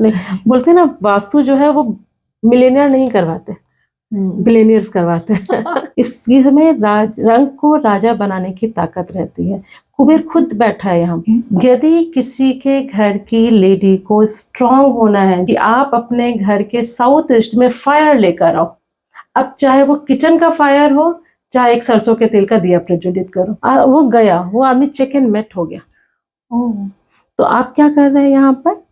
नहीं, बोलते हैं ना वास्तु जो है वो मिलेनियर नहीं करवाते, बिलेनियर्स करवाते हैं। इस चीज में रंग को राजा बनाने की ताकत रहती है। कुबेर खुद बैठा है यहाँ। यदि किसी के घर की लेडी को स्ट्रांग होना है कि आप अपने घर के साउथ ईस्ट में फायर लेकर आओ, अब चाहे वो किचन का फायर हो, चाहे एक सरसों के तेल का दिया प्रज्वलित करो, वो गया, वो आदमी चेक एंड मेट हो गया। तो आप क्या कर रहे हैं यहाँ पर?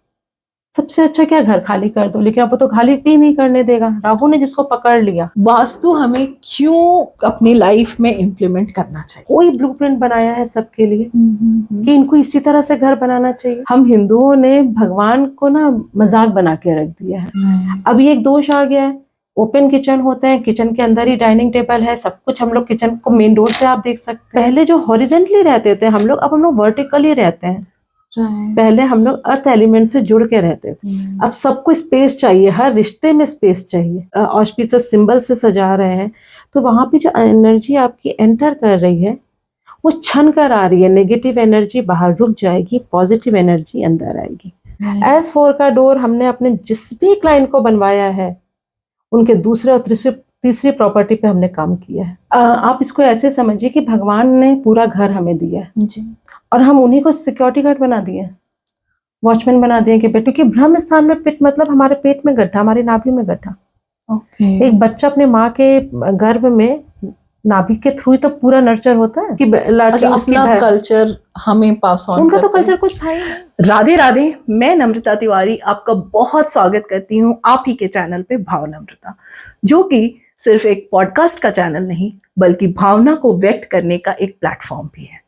सबसे अच्छा क्या, घर खाली कर दो, लेकिन अब वो तो खाली भी नहीं करने देगा। राहु ने जिसको पकड़ लिया। वास्तु हमें क्यों अपनी लाइफ में इम्प्लीमेंट करना चाहिए? कोई ब्लूप्रिंट बनाया है सबके लिए कि इनको इसी तरह से घर बनाना चाहिए। हम हिंदुओं ने भगवान को ना मजाक बना के रख दिया है। अब ये एक दोष आ गया है, ओपन किचन होते हैं, किचन के अंदर ही डाइनिंग टेबल है, सब कुछ हम लोग किचन को मेन डोर से आप देख सकते हैं। पहले जो हॉरिजेंटली रहते थे हम लोग, अब हम लोग वर्टिकली रहते हैं। पहले हम लोग अर्थ एलिमेंट से जुड़ के रहते थे, अब सबको स्पेस चाहिए, हर रिश्ते में स्पेस चाहिए। ऑस्पिशियस सिंबल से सजा रहे हैं तो वहां पे जो एनर्जी आपकी एंटर कर रही है वो छन कर आ रही है। नेगेटिव एनर्जी बाहर रुक जाएगी, पॉजिटिव एनर्जी अंदर आएगी। S4 का डोर हमने अपने जिस भी क्लाइंट को बनवाया है उनके दूसरे और तीसरी प्रॉपर्टी पे हमने काम किया है। आप इसको ऐसे समझिए कि भगवान ने पूरा घर हमें दिया है जी, और हम उन्हीं को सिक्योरिटी गार्ड बना दिए, वॉचमैन बना दिए कि क्योंकि ब्रह्म स्थान में पिट मतलब हमारे पेट में गड्ढा, हमारी नाभि में गड्ढा। एक बच्चा अपने माँ के गर्भ में नाभि के थ्रू ही तो पूरा नर्चर होता है कि अपना कल्चर हमें पास ऑन, उनका तो कल्चर कुछ था ही नहीं। राधे राधे, मैं नम्रता तिवारी आपका बहुत स्वागत करती हूँ आप ही के चैनल पे भाव नम्रता, जो कि सिर्फ एक पॉडकास्ट का चैनल नहीं बल्कि भावना को व्यक्त करने का एक प्लेटफॉर्म भी है।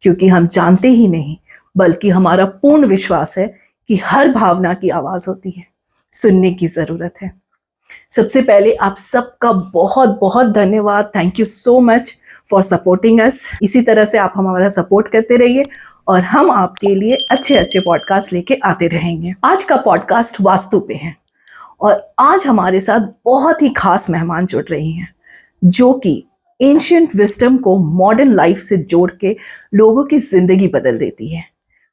क्योंकि हम जानते ही नहीं बल्कि हमारा पूर्ण विश्वास है कि हर भावना की आवाज होती है, सुनने की जरूरत है। सबसे पहले आप सबका बहुत बहुत धन्यवाद, thank you so much for supporting us. इसी तरह से आप हमारा सपोर्ट करते रहिए और हम आपके लिए अच्छे अच्छे पॉडकास्ट लेके आते रहेंगे। आज का पॉडकास्ट वास्तु पे है और आज हमारे साथ बहुत ही खास मेहमान जुड़ रही हैं जो कि एंशिएंट विजडम को मॉडर्न लाइफ से जोड़ के लोगों की जिंदगी बदल देती है।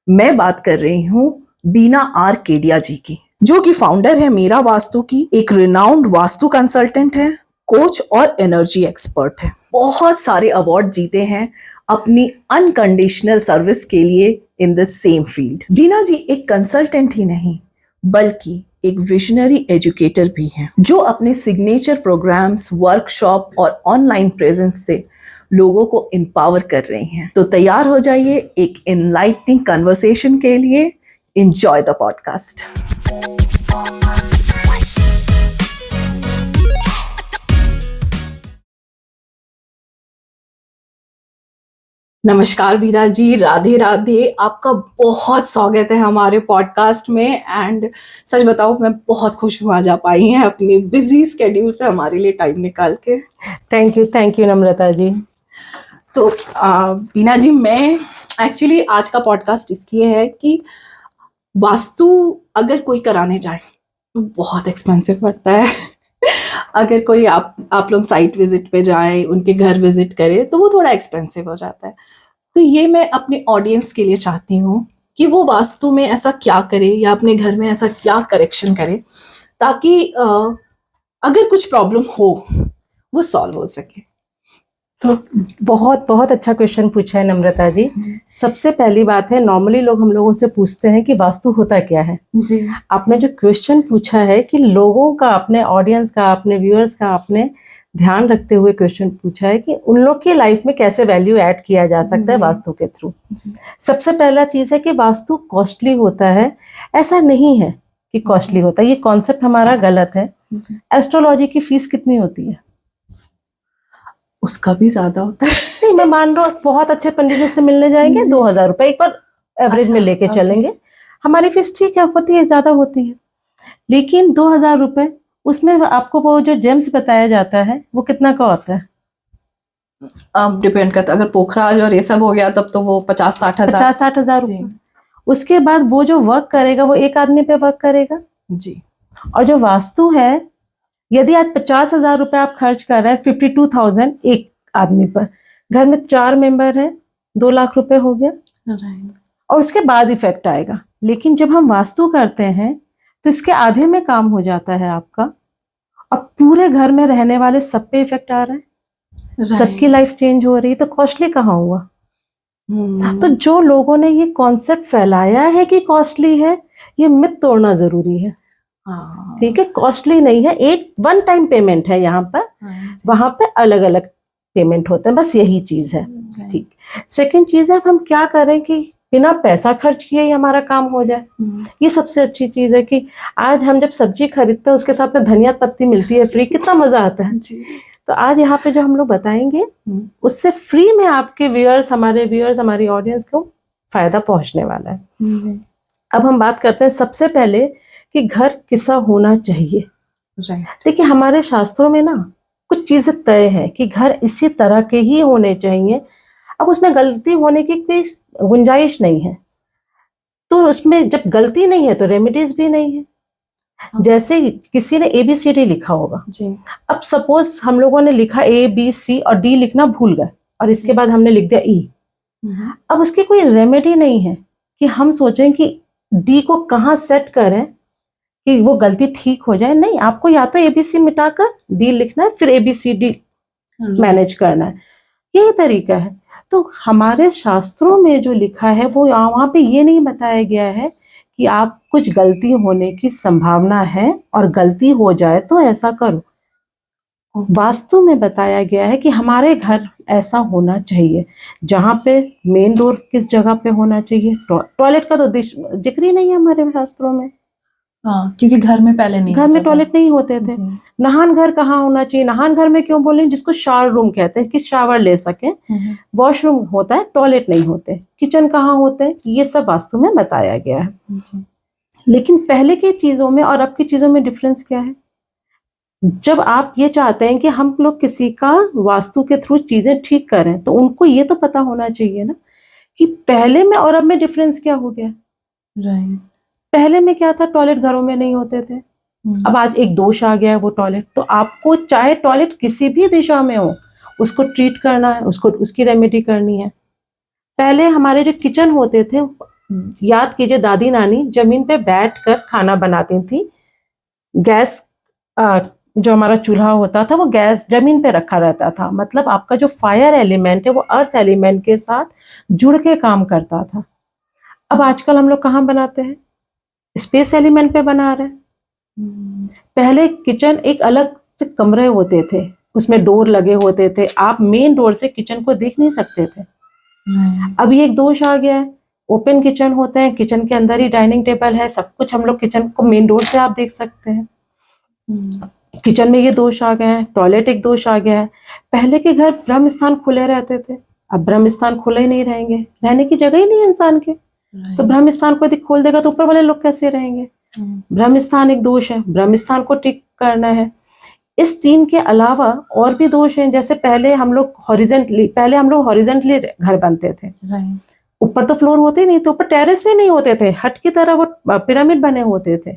मैं बात कर रही हूँ बीना आर केडिया जी की, जो कि फाउंडर है मेरा वास्तु की, एक रिनाउंड वास्तु कंसल्टेंट है, कोच और एनर्जी एक्सपर्ट है। बहुत सारे अवार्ड जीते हैं अपनी अनकंडीशनल सर्विस के लिए इन द सेम फील्ड। बीना जी एक कंसल्टेंट ही नहीं बल्कि एक विजनरी एजुकेटर भी हैं, जो अपने सिग्नेचर प्रोग्राम्स, वर्कशॉप और ऑनलाइन प्रेजेंस से लोगों को एम्पावर कर रही हैं। तो तैयार हो जाइए एक एनलाइटनिंग कन्वर्सेशन के लिए। Enjoy the podcast. नमस्कार बीना जी, राधे राधे, आपका बहुत स्वागत है हमारे पॉडकास्ट में। एंड सच बताओ मैं बहुत खुश हूँ आज आप आई हैं अपनी बिजी स्केड्यूल से हमारे लिए टाइम निकाल के। थैंक यू नम्रता जी। तो बीना जी, मैं एक्चुअली आज का पॉडकास्ट इसलिए है कि वास्तु अगर कोई कराने जाए तो बहुत एक्सपेंसिव पड़ता है। अगर कोई आप लोग साइट विजिट पे जाएं, उनके घर विजिट करें तो वो थोड़ा एक्सपेंसिव हो जाता है। तो ये मैं अपने ऑडियंस के लिए चाहती हूँ कि वो वास्तु में ऐसा क्या करे या अपने घर में ऐसा क्या करेक्शन करे ताकि अगर कुछ प्रॉब्लम हो वो सॉल्व हो सके। तो बहुत अच्छा क्वेश्चन पूछा है नम्रता जी। सबसे पहली बात है, नॉर्मली लोग हम लोगों से पूछते हैं कि वास्तु होता क्या है जी। आपने जो क्वेश्चन पूछा है कि लोगों का, अपने ऑडियंस का, अपने व्यूअर्स का आपने ध्यान रखते हुए क्वेश्चन पूछा है कि उन लोग की लाइफ में कैसे वैल्यू ऐड किया जा सकता है वास्तु के थ्रू। सबसे पहला चीज है कि वास्तु कॉस्टली होता है, ऐसा नहीं है कि कॉस्टली होता है, ये कॉन्सेप्ट हमारा गलत है। एस्ट्रोलॉजी की फीस कितनी होती है? उसका भी ज्यादा होता है। नहीं, मैं मान रहा हूँ बहुत अच्छे पंडित से मिलने जाएंगे 2000 रुपए एक बार एवरेज में लेके चलेंगे, हमारी फीस ठीक है, होती है, ज्यादा होती है, लेकिन 2000 रुपए उसमें आपको वो जो जेम्स बताया जाता है वो कितना का होता है? अब डिपेंड करता है, अगर पोखराज और ये सब हो गया तब तो वो 50-60 हजार रुपए। उसके बाद वो जो वर्क करेगा वो एक आदमी पे वर्क करेगा जी। और जो वास्तु है, यदि आज 50,000 रुपए आप खर्च कर रहे हैं, 52,000 एक आदमी पर, घर में 4 मेंबर हैं, 2 लाख रुपए हो गया और उसके बाद इफेक्ट आएगा। लेकिन जब हम वास्तु करते हैं तो इसके आधे में काम हो जाता है आपका, और पूरे घर में रहने वाले सब पे इफेक्ट आ रहा है, सबकी लाइफ चेंज हो रही है, तो कॉस्टली कहाँ हुआ? तो जो लोगों ने ये कॉन्सेप्ट फैलाया है कि कॉस्टली है, ये मिथ तोड़ना जरूरी है। ठीक है, कॉस्टली नहीं है, एक वन टाइम पेमेंट है यहाँ पर, वहां पे अलग अलग पेमेंट होते हैं, बस यही चीज है। ठीक, सेकंड चीज है, हम क्या करें कि बिना पैसा खर्च किए ही हमारा काम हो जाए। ये सबसे अच्छी चीज है कि आज हम जब सब्जी खरीदते हैं उसके साथ में धनिया पत्ती मिलती है फ्री, कितना मजा आता है। तो आज यहाँ पे जो हम लोग बताएंगे उससे फ्री में आपके व्यूअर्स, हमारी ऑडियंस को फायदा पहुंचने वाला है। अब हम बात करते हैं सबसे पहले कि घर कैसा होना चाहिए। देखिए, हमारे शास्त्रों में ना कुछ चीजें तय है कि घर इसी तरह के ही होने चाहिए। अब उसमें गलती होने की कोई गुंजाइश नहीं है, तो उसमें जब गलती नहीं है तो रेमेडीज भी नहीं है। जैसे किसी ने ABCD लिखा होगा जी। अब सपोज हम लोगों ने लिखा ABC और D लिखना भूल गए, और इसके बाद हमने लिख दिया E। अब उसकी कोई रेमेडी नहीं है कि हम सोचें कि D को कहाँ सेट करें कि वो गलती ठीक हो जाए। नहीं, आपको या तो ABC मिटाकर D लिखना है, फिर ABCD मैनेज करना है, यही तरीका है। तो हमारे शास्त्रों में जो लिखा है वो वहां पे ये नहीं बताया गया है कि आप कुछ गलती होने की संभावना है और गलती हो जाए तो ऐसा करो। वास्तु में बताया गया है कि हमारे घर ऐसा होना चाहिए, जहां पे मेन डोर किस जगह पे होना चाहिए। टॉयलेट का तो जिक्र ही नहीं है हमारे शास्त्रों में। क्योंकि घर में पहले नहीं, घर में टॉयलेट नहीं होते थे। नहान घर कहाँ होना चाहिए? नहान घर में क्यों बोले, जिसको शावर रूम कहते हैं कि शावर ले सके। वॉशरूम होता है, टॉयलेट नहीं होते। किचन कहाँ होते हैं, ये सब वास्तु में बताया गया है। लेकिन पहले की चीजों में और अब की चीजों में डिफरेंस क्या है? जब आप ये चाहते हैं कि हम लोग किसी का वास्तु के थ्रू चीजें ठीक करें, तो उनको ये तो पता होना चाहिए ना कि पहले में और अब में डिफरेंस क्या हो गया। राइट। पहले में क्या था, टॉयलेट घरों में नहीं होते थे। अब आज एक दोष आ गया है वो टॉयलेट, तो आपको चाहे टॉयलेट किसी भी दिशा में हो उसको ट्रीट करना है, उसको उसकी रेमेडी करनी है। पहले हमारे जो किचन होते थे, याद कीजिए, दादी नानी जमीन पे बैठकर खाना बनाती थी। गैस जो हमारा चूल्हा होता था वो गैस जमीन पे रखा रहता था, मतलब आपका जो फायर एलिमेंट है वो अर्थ एलिमेंट के साथ जुड़ के काम करता था। अब आजकल हम लोग कहाँ बनाते हैं, स्पेस एलिमेंट पे बना रहे हैं। पहले किचन एक अलग से कमरे होते थे, उसमें डोर लगे होते थे, आप मेन डोर से किचन को देख नहीं सकते थे। अब ये एक दोष आ गया है, ओपन किचन होते हैं, किचन के अंदर ही डाइनिंग टेबल है, सब कुछ हम लोग किचन को मेन डोर से आप देख सकते हैं। किचन में ये दोष आ गए हैं। टॉयलेट एक दोष आ गया है। पहले के घर ब्रह्म स्थान खुले रहते थे, अब ब्रह्म स्थान खुले ही नहीं रहेंगे, रहने की जगह ही नहीं है इंसान के। तो ब्रह्म स्थान को यदि खोल देगा तो ऊपर वाले लोग कैसे रहेंगे? ब्रह्म स्थान एक दोष है, ब्रह्म स्थान को ठीक करना है। इस 3 के अलावा और भी दोष हैं, जैसे पहले हम लोग हॉरिजेंटली घर बनते थे। ऊपर तो फ्लोर होते ही नहीं, तो ऊपर टेरेस भी नहीं होते थे, हट की तरह वो पिरामिड बने होते थे।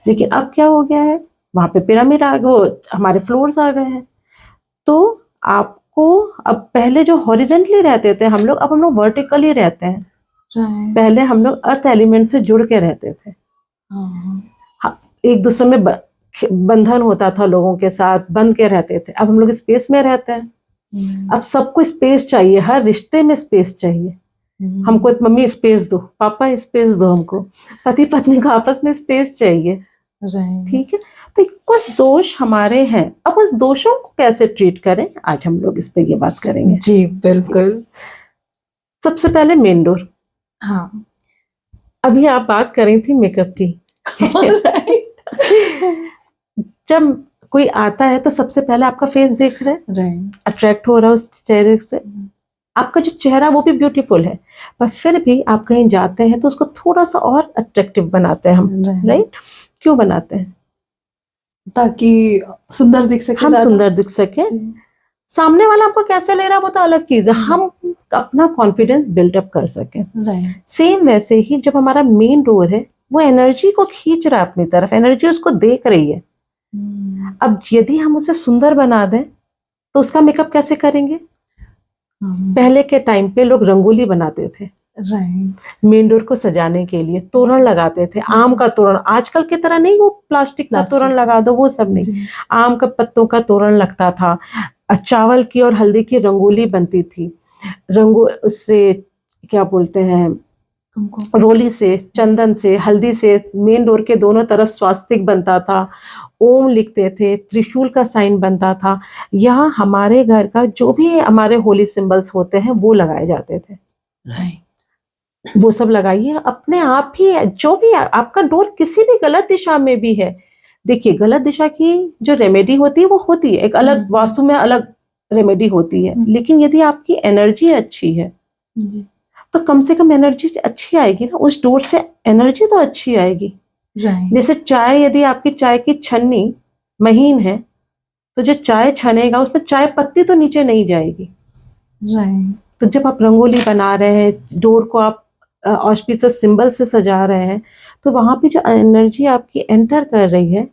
लेकिन अब क्या हो गया है, वहां पे पिरामिड आ गए, हमारे फ्लोर्स आ गए हैं। तो आपको अब पहले जो हॉरिजेंटली रहते थे हम लोग, अब हम लोग वर्टिकली रहते हैं। पहले हम लोग अर्थ एलिमेंट से जुड़ के रहते थे। एक दूसरे में बंधन होता था, लोगों के साथ बंध के रहते थे। अब हम लोग स्पेस में रहते हैं। अब सबको स्पेस चाहिए, हर रिश्ते में स्पेस चाहिए। हमको मम्मी स्पेस दो, पापा स्पेस दो, हमको पति पत्नी को आपस में स्पेस चाहिए। ठीक है, तो कुछ दोष हमारे हैं। अब उस दोषों को कैसे ट्रीट करें, आज हम लोग इस पे ये बात करेंगे। जी बिल्कुल। सबसे पहले मेन डोर। हाँ, अभी आप बात कर रही थी मेकअप की। जब कोई आता है तो सबसे पहले आपका फेस देख रहा है, अट्रैक्ट हो रहा है उस चेहरे से। आपका जो चेहरा वो भी ब्यूटीफुल है, पर फिर भी आप कहीं जाते हैं तो उसको थोड़ा सा और अट्रैक्टिव बनाते हैं हम। राइट? क्यों बनाते हैं? ताकि सुंदर दिख सके, हम सुंदर दिख सके। सामने वाला आपको कैसे ले रहा है वो तो अलग चीज है, हम अपना कॉन्फिडेंस बिल्डअप कर सके। सेम वैसे ही जब हमारा मेन डोर है, वो एनर्जी को खींच रहा है अपनी तरफ, एनर्जी उसको देख रही है। अब यदि हम उसे सुंदर बना दें तो उसका मेकअप कैसे करेंगे? पहले के टाइम पे लोग रंगोली बनाते थे, राइट। मेन डोर को सजाने के लिए तोरण लगाते थे, आम का तोरण, आजकल की तरह नहीं वो प्लास्टिक का तोरण लगा दो, वो सब नहीं, आम का पत्तों का तोरण लगता था। चावल की और हल्दी की रंगोली बनती थी, उससे क्या बोलते हैं, रोली से, चंदन से, हल्दी से मेन डोर के दोनों तरफ स्वास्तिक बनता था, ओम लिखते थे, त्रिशूल का साइन बनता था। यहाँ हमारे घर का जो भी हमारे होली सिंबल्स होते हैं वो लगाए जाते थे। वो सब लगाइए अपने आप ही, जो भी आपका डोर किसी भी गलत दिशा में भी है, देखिए गलत दिशा की जो रेमेडी होती है वो होती है, एक अलग वास्तु में अलग रेमेडी होती है, लेकिन यदि आपकी एनर्जी अच्छी है तो कम से कम एनर्जी अच्छी आएगी ना, उस डोर से एनर्जी तो अच्छी आएगी। जैसे चाय, यदि आपकी चाय की छन्नी महीन है तो जो चाय छनेगा उसमें चाय पत्ती तो नीचे नहीं जाएगी। तो जब आप रंगोली बना रहे हैं, डोर को आप ऑस्पिशियस सिंबल से सजा रहे हैं, तो वहां पे जो एनर्जी आपकी एंटर कर रही है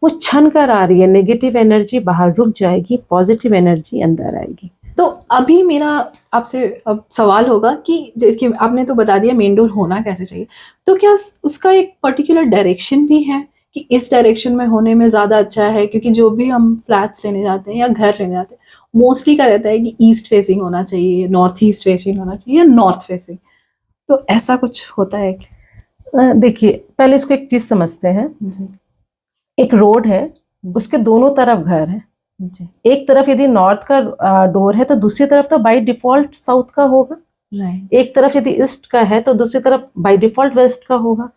वो छन कर आ रही है, नेगेटिव एनर्जी बाहर रुक जाएगी, पॉजिटिव एनर्जी अंदर आएगी। तो अभी मेरा आपसे अब सवाल होगा कि जैसे आपने तो बता दिया मेन डोर होना कैसे चाहिए, तो क्या उसका एक पर्टिकुलर डायरेक्शन भी है कि इस डायरेक्शन में होने में ज़्यादा अच्छा है? क्योंकि जो भी हम फ्लैट्स लेने जाते हैं या घर लेने जाते हैं मोस्टली का रहता है कि ईस्ट फेसिंग होना चाहिए, नॉर्थ ईस्ट फेसिंग होना चाहिए या नॉर्थ फेसिंग, तो ऐसा कुछ होता है क्या? देखिए पहले इसको एक चीज समझते हैं, एक रोड है, उसके दोनों तरफ घर है, एक तरफ यदि नॉर्थ का डोर है तो दूसरी तरफ तो बाय डिफॉल्ट साउथ का होगा, एक तरफ यदि ईस्ट का है तो दूसरी तरफ बाय डिफॉल्ट वेस्ट का होगा।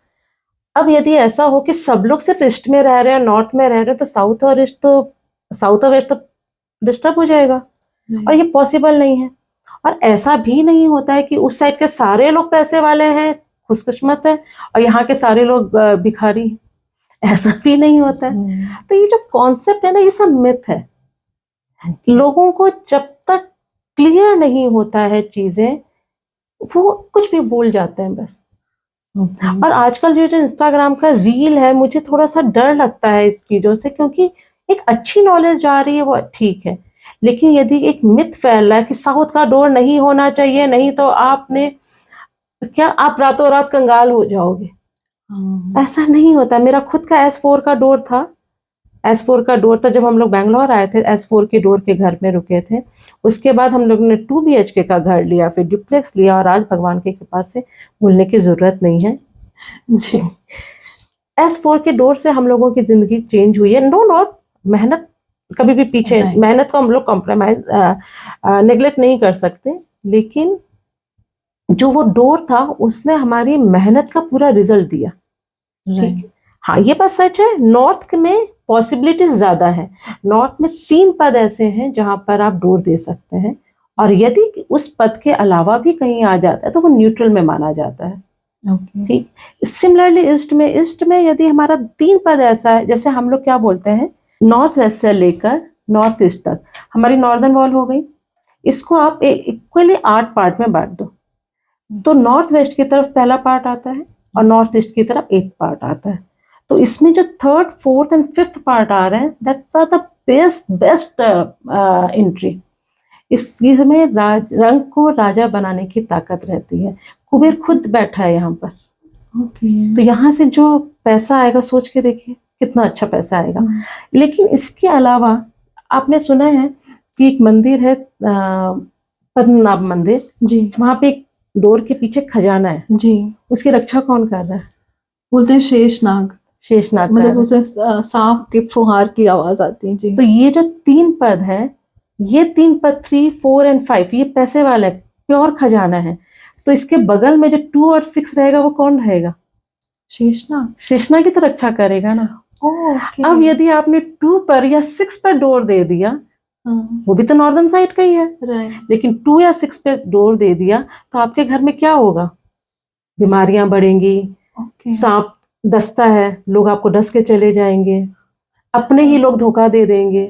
अब यदि ऐसा हो कि सब लोग सिर्फ ईस्ट में रह रहे हैं, नॉर्थ में रह रहे हैं, तो साउथ और वेस्ट तो डिस्टर्ब हो जाएगा, और ये पॉसिबल नहीं है। और ऐसा भी नहीं होता है कि उस साइड के सारे लोग पैसे वाले हैं, खुशकिस्मत है, और यहाँ के सारे लोग भिखारी हैं, ऐसा भी नहीं होता है। तो ये जो कॉन्सेप्ट है ना, ये सब मिथ है। लोगों को जब तक क्लियर नहीं होता है चीजें, वो कुछ भी बोल जाते हैं बस। और आजकल जो इंस्टाग्राम का रील है, मुझे थोड़ा सा डर लगता है इस चीजों से, क्योंकि एक अच्छी नॉलेज जा रही है वो ठीक है, लेकिन यदि एक मिथ फैल रहा है कि साउथ का डोर नहीं होना चाहिए, नहीं तो आपने क्या, आप रातों रात कंगाल हो जाओगे। ऐसा नहीं होता। मेरा खुद का S4 का डोर था, S4 का डोर था, जब हम लोग बैंगलोर आए थे S4 के डोर के घर में रुके थे। उसके बाद हम लोग ने 2 BHK का घर लिया, फिर डुप्लेक्स लिया, और आज भगवान की कृपा से भूलने की जरूरत नहीं है जी। S4 के डोर से हम लोगों की जिंदगी चेंज हुई है। नो नॉट, मेहनत कभी भी पीछे, मेहनत को हम लोग कॉम्प्रोमाइज नेग्लेक्ट नहीं कर सकते, लेकिन जो वो डोर था उसने हमारी मेहनत का पूरा रिजल्ट दिया। ठीक, हाँ ये बात सच है। नॉर्थ में पॉसिबिलिटीज ज्यादा है, नॉर्थ में 3 पद ऐसे हैं जहां पर आप डोर दे सकते हैं, और यदि उस पद के अलावा भी कहीं आ जाता है तो वो न्यूट्रल में माना जाता है। ठीक, सिमिलरली ईस्ट में यदि हमारा 3 पद ऐसा है, जैसे हम लोग क्या बोलते हैं, नॉर्थ वेस्ट से लेकर नॉर्थ ईस्ट तक हमारी नॉर्दर्न वॉल हो गई, इसको आप इक्वली 8 पार्ट में बांट दो, तो नॉर्थ वेस्ट की तरफ पहला पार्ट आता है और नॉर्थ ईस्ट की तरफ 1 पार्ट आता है। तो इसमें जो 3rd, 4th and 5th part आ रहे हैं, that's are the best entry. इसमें रंग को राजा बनाने की ताकत रहती है। कुबेर खुद बैठा है यहाँ पर। तो यहाँ से जो पैसा आएगा, सोच के देखिए कितना अच्छा पैसा आएगा। लेकिन इसके अलावा आपने सुना है कि एक मंदिर है पद्मनाभ मंदिर जी, वहां पे एक डोर के पीछे खजाना है जी, उसकी रक्षा कौन कर रहा है? बोलते हैं शेषनाग। मतलब उसे सांप के फुहार की आवाज आती है जी। तो ये जो 3 पद है, ये 3 पद 3, 4 एंड 5 ये पैसे वाला प्योर खजाना है। तो इसके बगल में जो 2 और 6 रहेगा वो कौन रहेगा? शेषनाग की तो रक्षा करेगा ना। अब यदि आपने 2 पर या 6 पर डोर दे दिया, वो भी तो नॉर्दर्न साइड का ही है, लेकिन 2 या 6 पे डोर दे दिया तो आपके घर में क्या होगा? बीमारियां बढ़ेंगी, सांप डसता है, लोग आपको डस के चले जाएंगे, अपने ही लोग धोखा दे देंगे,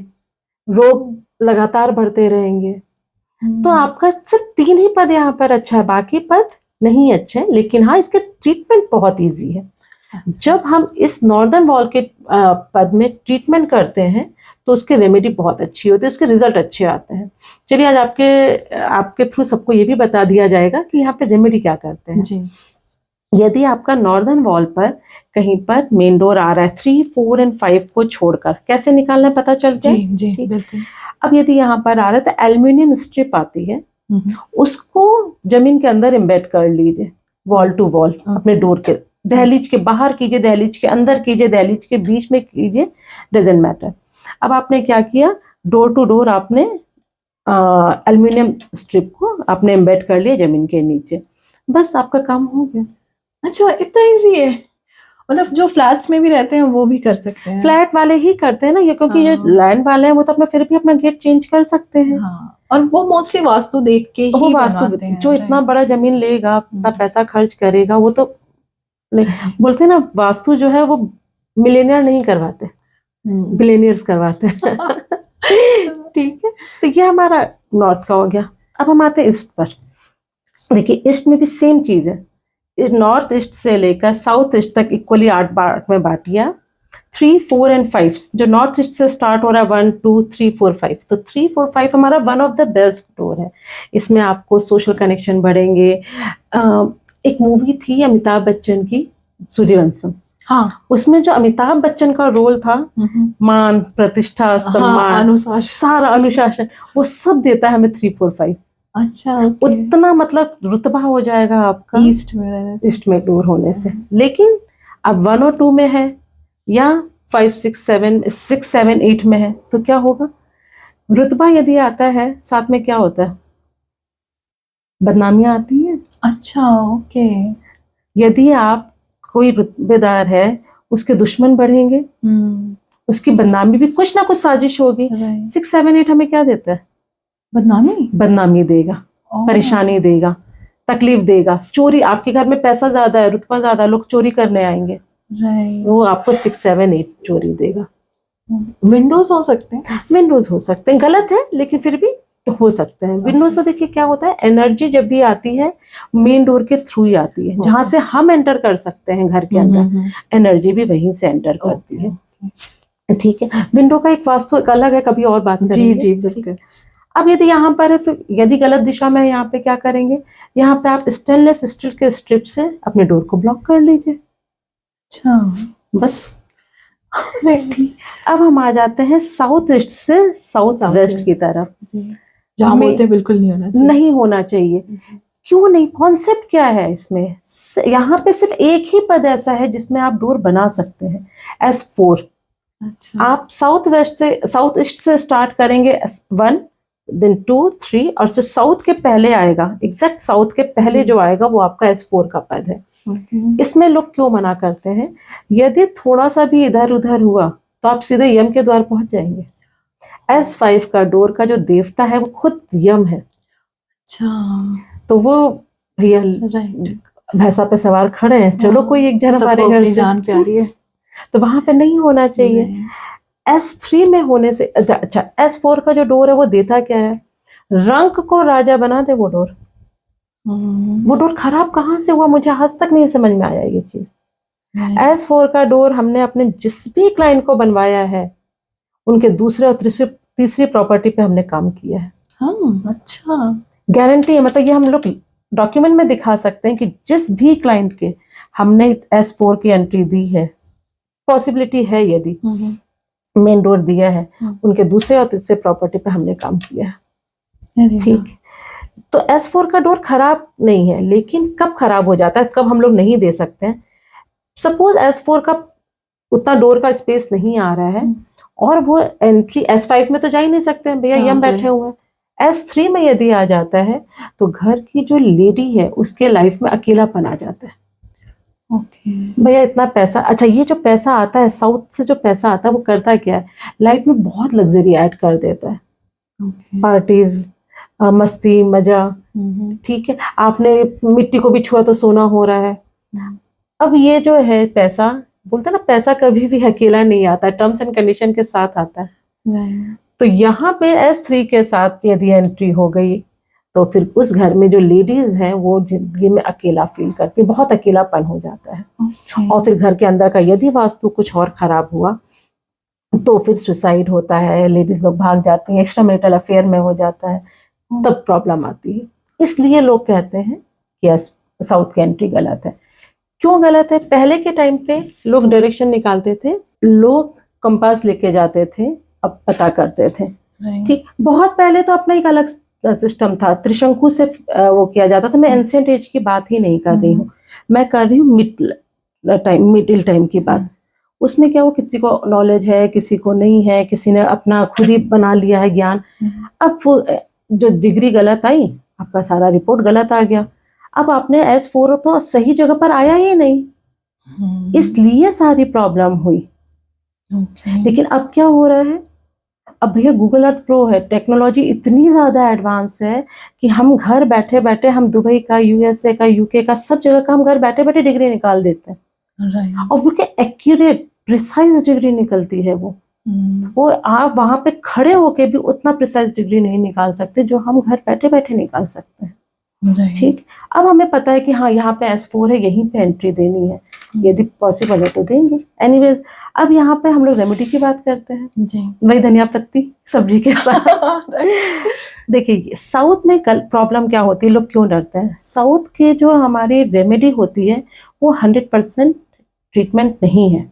रोग लगातार बढ़ते रहेंगे। तो आपका सिर्फ 3 ही पद यहाँ पर अच्छा है, बाकी पद नहीं अच्छे हैं, लेकिन हाँ इसके ट्रीटमेंट बहुत इजी है। जब हम इस नॉर्दर्न वॉल के पद में ट्रीटमेंट करते हैं तो उसके रेमेडी बहुत अच्छी होती है, उसके रिजल्ट अच्छे आते हैं। चलिए आज आपके थ्रू सबको ये भी बता दिया जाएगा कि यहाँ पे रेमेडी क्या करते हैं जी। यदि आपका नॉर्दर्न वॉल पर कहीं पर मेन डोर आ रहा है 3, 4 और 5 को छोड़कर, कैसे निकालना है पता चलता है। जी जी बिल्कुल। अब यदि यहाँ पर आ रहा है तो एल्यूमिनियम स्ट्रिप आती है, उसको जमीन के अंदर एम्बेड कर लीजिए, वॉल टू वॉल अपने डोर के, दहलीज के बाहर कीजिए, दहलीज के अंदर कीजिए, दहलीज के बीच में कीजिए, डजेंट मैटर। अब आपने क्या किया, डोर टू डोर आपने एल्यूमिनियम स्ट्रिप को आपने एम्बेड कर लिया जमीन के नीचे, बस आपका काम हो गया। अच्छा, इतना इजी है? मतलब जो फ्लैट्स में भी रहते हैं वो भी कर सकते हैं? फ्लैट वाले ही करते हैं ना ये, क्योंकि हाँ। जो लैंड वाले हैं वो तो अपना फिर भी अपना गेट चेंज कर सकते हैं। हाँ, और वो मोस्टली वास्तु देख के वो ही वास्तु बनाते हैं, जो इतना right? बड़ा जमीन लेगा, इतना पैसा खर्च करेगा, वो तो बोलते हैं ना वास्तु जो है वो मिलेनियर नहीं करवाते, बिलेनियर्स करवाते हैं। ठीक है, तो ये हमारा नॉर्थ का हो गया। अब हम आते हैं ईस्ट पर। देखिए ईस्ट में भी सेम चीज है, नॉर्थ ईस्ट से लेकर साउथ ईस्ट तक इक्वली 8 पार्ट में बांटिया, 3, 4 और 5। जो नॉर्थ ईस्ट से स्टार्ट हो रहा है 1, 2, 3, 4, 5, तो 3, 4, 5 हमारा one of the best door है। इसमें आपको सोशल कनेक्शन बढ़ेंगे। एक मूवी थी अमिताभ बच्चन की, सूर्यवंशम, हाँ, उसमें जो अमिताभ बच्चन का रोल था, मान, प्रतिष्ठा, सम्मान, अनुशासन, सारा अनुशासन, वो सब देता है हमें 3, 4, 5। अच्छा, उतना मतलब रुतबा हो जाएगा आपका ईस्ट में रहने से। ईस्ट में डोर होने से। लेकिन अब 1 और 2 में है या 5, 6, 7, 8 में है तो क्या होगा, रुतबा यदि आता है साथ में क्या होता है, बदनामियां आती हैं। अच्छा, ओके। यदि आप कोई रुतबेदार है उसके दुश्मन बढ़ेंगे, उसकी बदनामी भी, कुछ ना कुछ साजिश होगी। 6, 7, 8 हमें क्या देता है, बदनामी देगा, परेशानी देगा, तकलीफ देगा, चोरी। आपके घर में पैसा ज्यादा है, रुतबा ज्यादा है, लोग चोरी करने आएंगे, वो आपको 6, 7, 8 चोरी देगा। विंडोज हो सकते हैं, विंडोज हो सकते हैं, गलत है लेकिन फिर भी हो सकते हैं। विंडोज से देखिए क्या होता है, एनर्जी जब भी आती है मेन डोर के थ्रू ही आती है, जहां से हम एंटर कर सकते हैं घर के अंदर, एनर्जी भी वहीं से एंटर करती है। ठीक है, विंडो का एक वास्तु एक अलग है, कभी और बात करेंगे। जी बिल्कुल। अब यदि यहाँ पर है तो यदि गलत दिशा में है, यहाँ पे क्या करेंगे, यहाँ पे आप स्टेनलेस स्टील के स्ट्रिप से अपने डोर को ब्लॉक कर लीजिए। अच्छा, बस। अब हम आ जाते हैं साउथ ईस्ट से साउथ वेस्ट की तरफ, जहाँ बोलते हैं बिल्कुल नहीं होना चाहिए। नहीं होना चाहिए। क्यों नहीं, कॉन्सेप्ट क्या है इसमें, यहाँ पे सिर्फ एक ही पद ऐसा है जिसमें आप डोर बना सकते हैं, S4। अच्छा, आप साउथ ईस्ट से स्टार्ट करेंगे, 1, देन 2, 3, और जो साउथ के पहले आएगा, एग्जैक्ट साउथ के पहले जो आएगा वो आपका S4 का पद है। इसमें लोग क्यों मना करते हैं, यदि थोड़ा सा भी इधर उधर हुआ तो आप सीधे यम के द्वार पहुंच जाएंगे। S5 का डोर का जो देवता है वो खुद यम है। अच्छा, तो वो भैया भैंसा पे सवार खड़े हैं, चलो कोई एक जन हमारे घर से, जान प्यारी है, तो वहां पे नहीं होना चाहिए। S3 में होने से अच्छा, S4 का जो डोर है वो देता क्या है, रंक को राजा बना दे वो डोर। वो डोर खराब कहाँ से हुआ, मुझे आज तक नहीं समझ में आया ये चीज। S4 का डोर हमने अपने जिस भी क्लाइंट को बनवाया है उनके दूसरे और तीसरी प्रॉपर्टी पे हमने काम किया है। अच्छा, गारंटी है, मतलब ये हम लोग डॉक्यूमेंट में दिखा सकते हैं कि जिस भी क्लाइंट के हमने S4 की एंट्री दी है, पॉसिबिलिटी है यदि मेन डोर दिया है, उनके दूसरे और तीसरे प्रॉपर्टी पे हमने काम किया है। ठीक, तो S4 का डोर खराब नहीं है, लेकिन कब खराब हो जाता है, कब हम लोग नहीं दे सकते हैं। सपोज S4 का उतना डोर का स्पेस नहीं आ रहा है और वो एंट्री S5 में तो जा ही नहीं सकते हैं भैया, यम बैठे हुए हैं। S3 में यदि आ जाता है तो घर की जो लेडी है उसके लाइफ में अकेलापन आ जाता है। भैया इतना पैसा, अच्छा ये जो पैसा आता है साउथ से, जो पैसा आता है वो करता क्या है, लाइफ में बहुत लग्जरी ऐड कर देता है, पार्टीज, मस्ती, मजा। ठीक है, आपने मिट्टी को भी छुआ तो सोना हो रहा है। अब ये जो है पैसा, बोलते ना पैसा कभी भी अकेला नहीं आता, टर्म्स एंड कंडीशन के साथ आता है। तो यहाँ पे S3 के साथ यदि एंट्री हो गई तो फिर उस घर में जो लेडीज हैं वो जिंदगी में अकेला फील करती, बहुत अकेलापन हो जाता है। और फिर घर के अंदर का यदि वास्तु कुछ और खराब हुआ तो फिर सुसाइड होता है, लेडीज लोग भाग जाती हैं, एक्स्ट्रा मैरिटल अफेयर में हो जाता है, तब प्रॉब्लम आती है। इसलिए लोग कहते हैं कि साउथ की एंट्री गलत है। क्यों गलत है? पहले के टाइम पे लोग डायरेक्शन निकालते थे, लोग कंपास लेके जाते थे, अब पता करते थे। ठीक, बहुत पहले तो अपना एक अलग सिस्टम था, त्रिशंकु से वो किया जाता था। मैं एंशिएंट एज की बात ही नहीं कर रही हूँ, मैं कर रही हूँ मिडिल टाइम की बात। उसमें क्या, वो किसी को नॉलेज है, किसी को नहीं है, किसी ने अपना खुद ही बना लिया है ज्ञान। अब वो जो डिग्री गलत आई, आपका सारा रिपोर्ट गलत आ गया, अब आपने S4 तो सही जगह पर आया ही नहीं, इसलिए सारी प्रॉब्लम हुई। लेकिन अब क्या हो रहा है, अब भैया गूगल अर्थ प्रो है, टेक्नोलॉजी इतनी ज्यादा एडवांस है कि हम घर बैठे बैठे, हम दुबई का, USA का, UK का, सब जगह का हम घर बैठे बैठे डिग्री निकाल देते हैं। और वो क्या एक्यूरेट प्रिसाइज डिग्री निकलती है वो आप वहां पे खड़े होके भी उतना प्रिसाइज डिग्री नहीं निकाल सकते जो हम घर बैठे बैठे निकाल सकते हैं। ठीक, अब हमें पता है कि हाँ यहाँ पे S4 है, यहीं पे एंट्री देनी है, यदि पॉसिबल है तो देंगे। एनीवेज, अब यहाँ पे हम लोग रेमेडी की बात करते हैं जी, वही धनिया पत्ती सब्जी के साथ। देखिए साउथ में प्रॉब्लम क्या होती है, लोग क्यों डरते हैं? साउथ के जो हमारी रेमेडी होती है वो 100% ट्रीटमेंट नहीं है,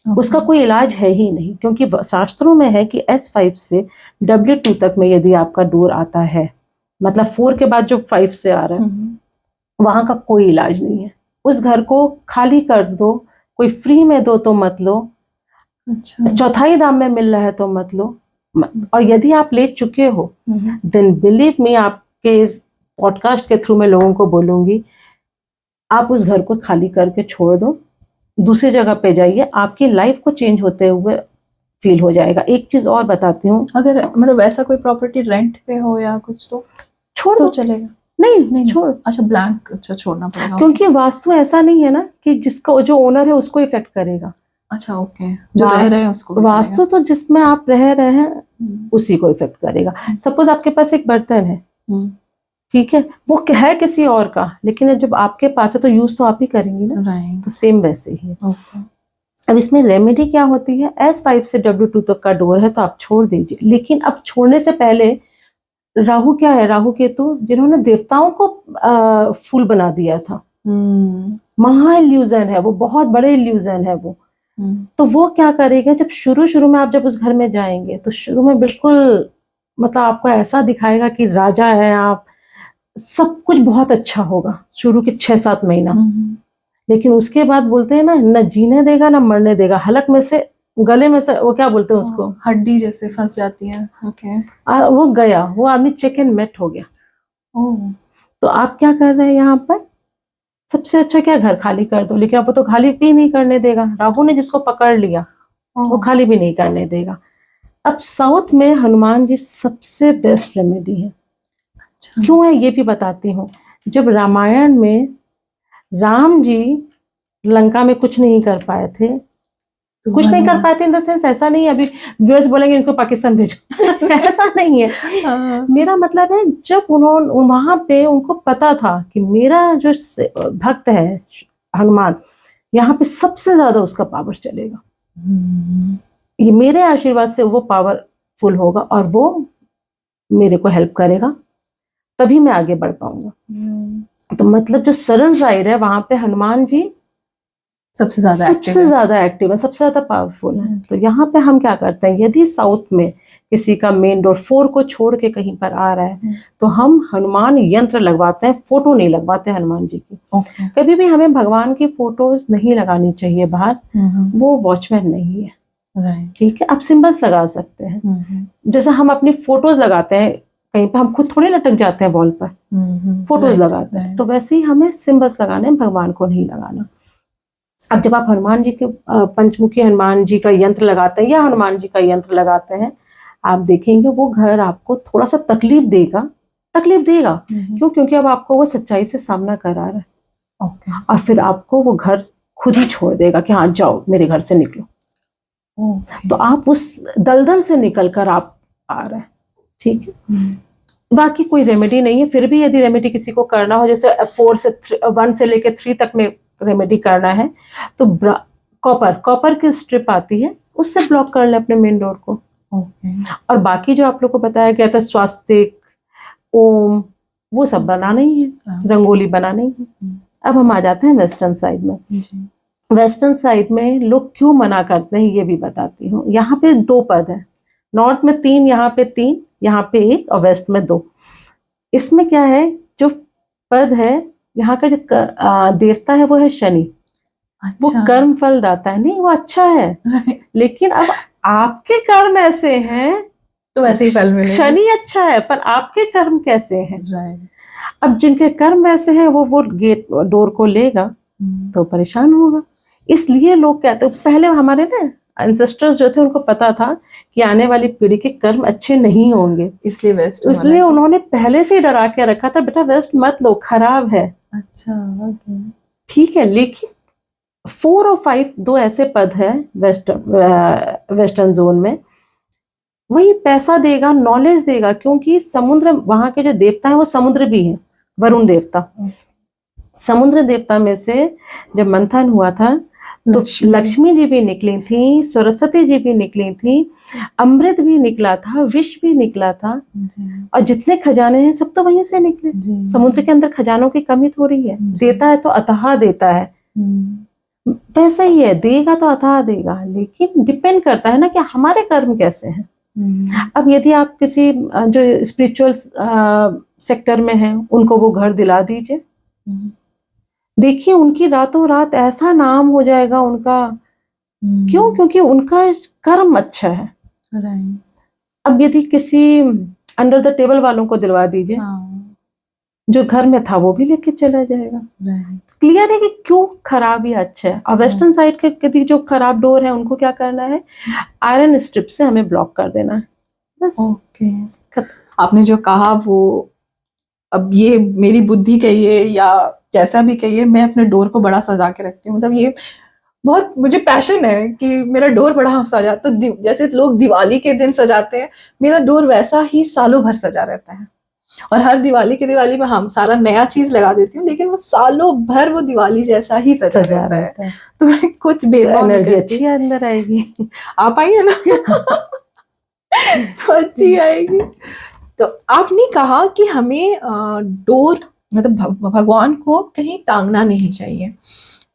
उसका कोई इलाज है ही नहीं, क्योंकि शास्त्रों में है कि S5 से W2 तक में यदि आपका डोर आता है, मतलब 4 के बाद जो 5 से आ रहा है, वहां का कोई इलाज नहीं है। उस घर को खाली कर दो, कोई फ्री में दो तो मत लो, अच्छा, चौथाई दाम में मिल रहा है तो मत लो। और यदि आप ले चुके हो देन बिलीव मी, आपके इस पॉडकास्ट के थ्रू मैं लोगों को बोलूंगी, आप उस घर को खाली करके छोड़ दो, दूसरी जगह पे जाइए, आपकी लाइफ को चेंज होते हुए फील हो जाएगा। एक चीज और बताती हूँ, अगर मतलब ऐसा कोई प्रॉपर्टी रेंट पे हो या कुछ तो छोड़ तो दो, चलेगा? नहीं छोड़, अच्छा ब्लैंक, अच्छा छोड़ना पड़ेगा, क्योंकि वास्तु ऐसा नहीं है ना कि जिसका जो ओनर है उसको इफेक्ट करेगा। अच्छा ओके, जो रह रहे हैं उसको भी वास्तु तो जिसमें आप रह रहे हैं उसी को इफेक्ट करेगा। सपोज आपके पास एक बर्तन है, ठीक है, वो है किसी और का, लेकिन जब आपके पास है तो यूज तो आप ही करेंगे ना, तो सेम वैसे ही है। अब इसमें रेमेडी क्या होती है, S5 से W2 तक का डोर है तो आप छोड़ दीजिए, लेकिन अब छोड़ने से पहले राहु क्या है, राहु केतु जिन्होंने देवताओं को फूल बना दिया था, महा इल्यूजन है वो, बहुत बड़े इल्यूजन है वो। तो वो क्या करेगा, जब शुरू में आप जब उस घर में जाएंगे तो शुरू में बिल्कुल मतलब आपको ऐसा दिखाएगा कि राजा है आप, सब कुछ बहुत अच्छा होगा शुरू के 6-7 महीना, लेकिन उसके बाद बोलते हैं ना, न जीने देगा ना मरने देगा, हलक में से, गले में से, वो क्या बोलते हैं उसको, हड्डी जैसे फंस जाती है। ओके, वो गया, वो आदमी चेक एंड मेट हो गया। तो आप क्या कर रहे हैं यहाँ पर, सबसे अच्छा क्या, घर खाली कर दो, लेकिन अब वो तो खाली भी नहीं करने देगा, राहु ने जिसको पकड़ लिया वो खाली भी नहीं करने देगा। अब साउथ में हनुमान जी सबसे बेस्ट रेमेडी है। अच्छा, क्यों है ये भी बताती हूँ। जब रामायण में राम जी लंका में कुछ नहीं कर पाए थे, तो कुछ नहीं कर पाए थे इन द सेंस, ऐसा नहीं है अभी व्यूअर्स बोलेंगे इनको पाकिस्तान भेजो ऐसा नहीं है। मेरा मतलब है जब उन्होंने वहां पे उनको पता था कि मेरा जो भक्त है हनुमान, यहाँ पे सबसे ज्यादा उसका पावर चलेगा, ये मेरे आशीर्वाद से वो पावरफुल होगा और वो मेरे को हेल्प करेगा, तभी मैं आगे बढ़ पाऊंगा। तो मतलब जो सरन साइड है वहां पे हनुमान जी सबसे ज्यादा एक्टिव है, सबसे ज्यादा पावरफुल है। तो यहाँ पे हम क्या करते हैं, यदि साउथ में किसी का मेन डोर 4 को छोड़ के कहीं पर आ रहा है तो हम हनुमान यंत्र लगवाते हैं, फोटो नहीं लगवाते हनुमान जी की। कभी भी हमें भगवान की फोटोज नहीं लगानी चाहिए बाहर, वो वॉचमैन नहीं है। ठीक है, आप सिंबल्स लगा सकते हैं, जैसे हम अपनी फोटोज लगाते हैं कहीं पे, हम खुद थोड़े लटक जाते हैं वॉल पर, फोटोज लगाते हैं, तो वैसे ही हमें सिंबल्स लगाने, भगवान को नहीं लगाना। अब जब आप हनुमान जी के पंचमुखी हनुमान जी का यंत्र लगाते हैं या हनुमान जी का यंत्र लगाते हैं, आप देखेंगे वो घर आपको थोड़ा सा तकलीफ देगा। क्यों? क्योंकि अब आपको वो सच्चाई से सामना करा रहा है। और फिर आपको वो घर खुद ही छोड़ देगा कि हाँ जाओ मेरे घर से निकलो। तो आप उस दलदल से निकल कर आप आ रहे हैं। ठीक है, बाकी कोई रेमेडी नहीं है। फिर भी यदि रेमेडी किसी को करना हो, जैसे 1 से लेकर 3 तक में रेमेडी करना है, तो कॉपर की स्ट्रिप आती है, उससे ब्लॉक कर ले अपने मेन डोर को। और बाकी जो आप लोग को बताया गया था, स्वास्तिक, ओम, वो सब बनाना ही है, रंगोली बनाना ही है। अब हम आ जाते हैं वेस्टर्न साइड में। वेस्टर्न साइड में लोग क्यों मना करते हैं ये भी बताती हूँ। यहाँ पे 2 पद है, नॉर्थ में 3, यहाँ पे 3, यहाँ पे 1 और वेस्ट में 2। इसमें क्या है, जो पद है यहाँ का जो देवता है वो है शनि। अच्छा। वो कर्म फल दाता है, नहीं वो अच्छा है लेकिन अब आपके कर्म ऐसे हैं तो वैसे ही फल मिलेगा। शनि अच्छा है पर आपके कर्म कैसे हैं। राइट। अब जिनके कर्म वैसे हैं वो गेट डोर को लेगा तो परेशान होगा। इसलिए लोग कहते हैं, पहले हमारे ना एंसेस्टर्स जो थे उनको पता था कि आने वाली पीढ़ी के कर्म अच्छे नहीं होंगे, इसलिए वेस्ट, इसलिए उन्होंने पहले से ही डरा के रखा था, बेटा वेस्ट मत लो, खराब है। अच्छा, ओके, ठीक है। लेकिन 4 और 5 2 ऐसे पद है वेस्टर्न जोन में, वही पैसा देगा, नॉलेज देगा, क्योंकि समुद्र, वहां के जो देवता है वो समुद्र भी है, वरुण देवता। समुद्र देवता में से जब मंथन हुआ था तो लक्ष्मी जी भी निकली थी, सरस्वती जी भी निकली थी, अमृत भी निकला था, विष भी निकला था, और जितने खजाने हैं सब तो वहीं से निकले। समुद्र के अंदर खजानों की कमी थोड़ी है, देता है तो अथाह देता है, वैसा ही है, देगा तो अथाह देगा, लेकिन डिपेंड करता है ना कि हमारे कर्म कैसे हैं। अब यदि आप किसी जो स्पिरिचुअल सेक्टर में हैं उनको वो घर दिला दीजिए, देखिए उनकी रातों रात ऐसा नाम हो जाएगा उनका। क्यों? क्योंकि उनका कर्म अच्छा है। अब यदि किसी अंडर द टेबल वालों को दिलवा दीजिए, जो घर में था वो भी लेके चला जाएगा। क्लियर है कि क्यों खराब या अच्छा है। और वेस्टर्न साइड के यदि जो खराब डोर है उनको क्या करना है, आयरन स्ट्रिप से हमें ब्लॉक कर देना है, बस। ओके। आपने जो कहा वो, अब ये मेरी बुद्धि कहिए या जैसा भी कहिए, मैं अपने डोर को बड़ा सजा के रखती हूँ। मतलब ये बहुत मुझे पैशन है कि मेरा डोर बड़ा सजा, तो जैसे लोग दिवाली के दिन सजाते हैं, मेरा डोर वैसा ही सालों भर सजा रहता है। और हर दिवाली में हम सारा नया चीज लगा देती हूँ, लेकिन वो सालों भर वो दिवाली जैसा ही सजा रहता है। तो मैं कुछ भेदभाव नहीं करती। एनर्जी अच्छी अंदर आएगी। आप आइए ना तो अच्छी आएगी। तो आपने कहा कि हमें डोर, मतलब भगवान को कहीं टांगना नहीं चाहिए।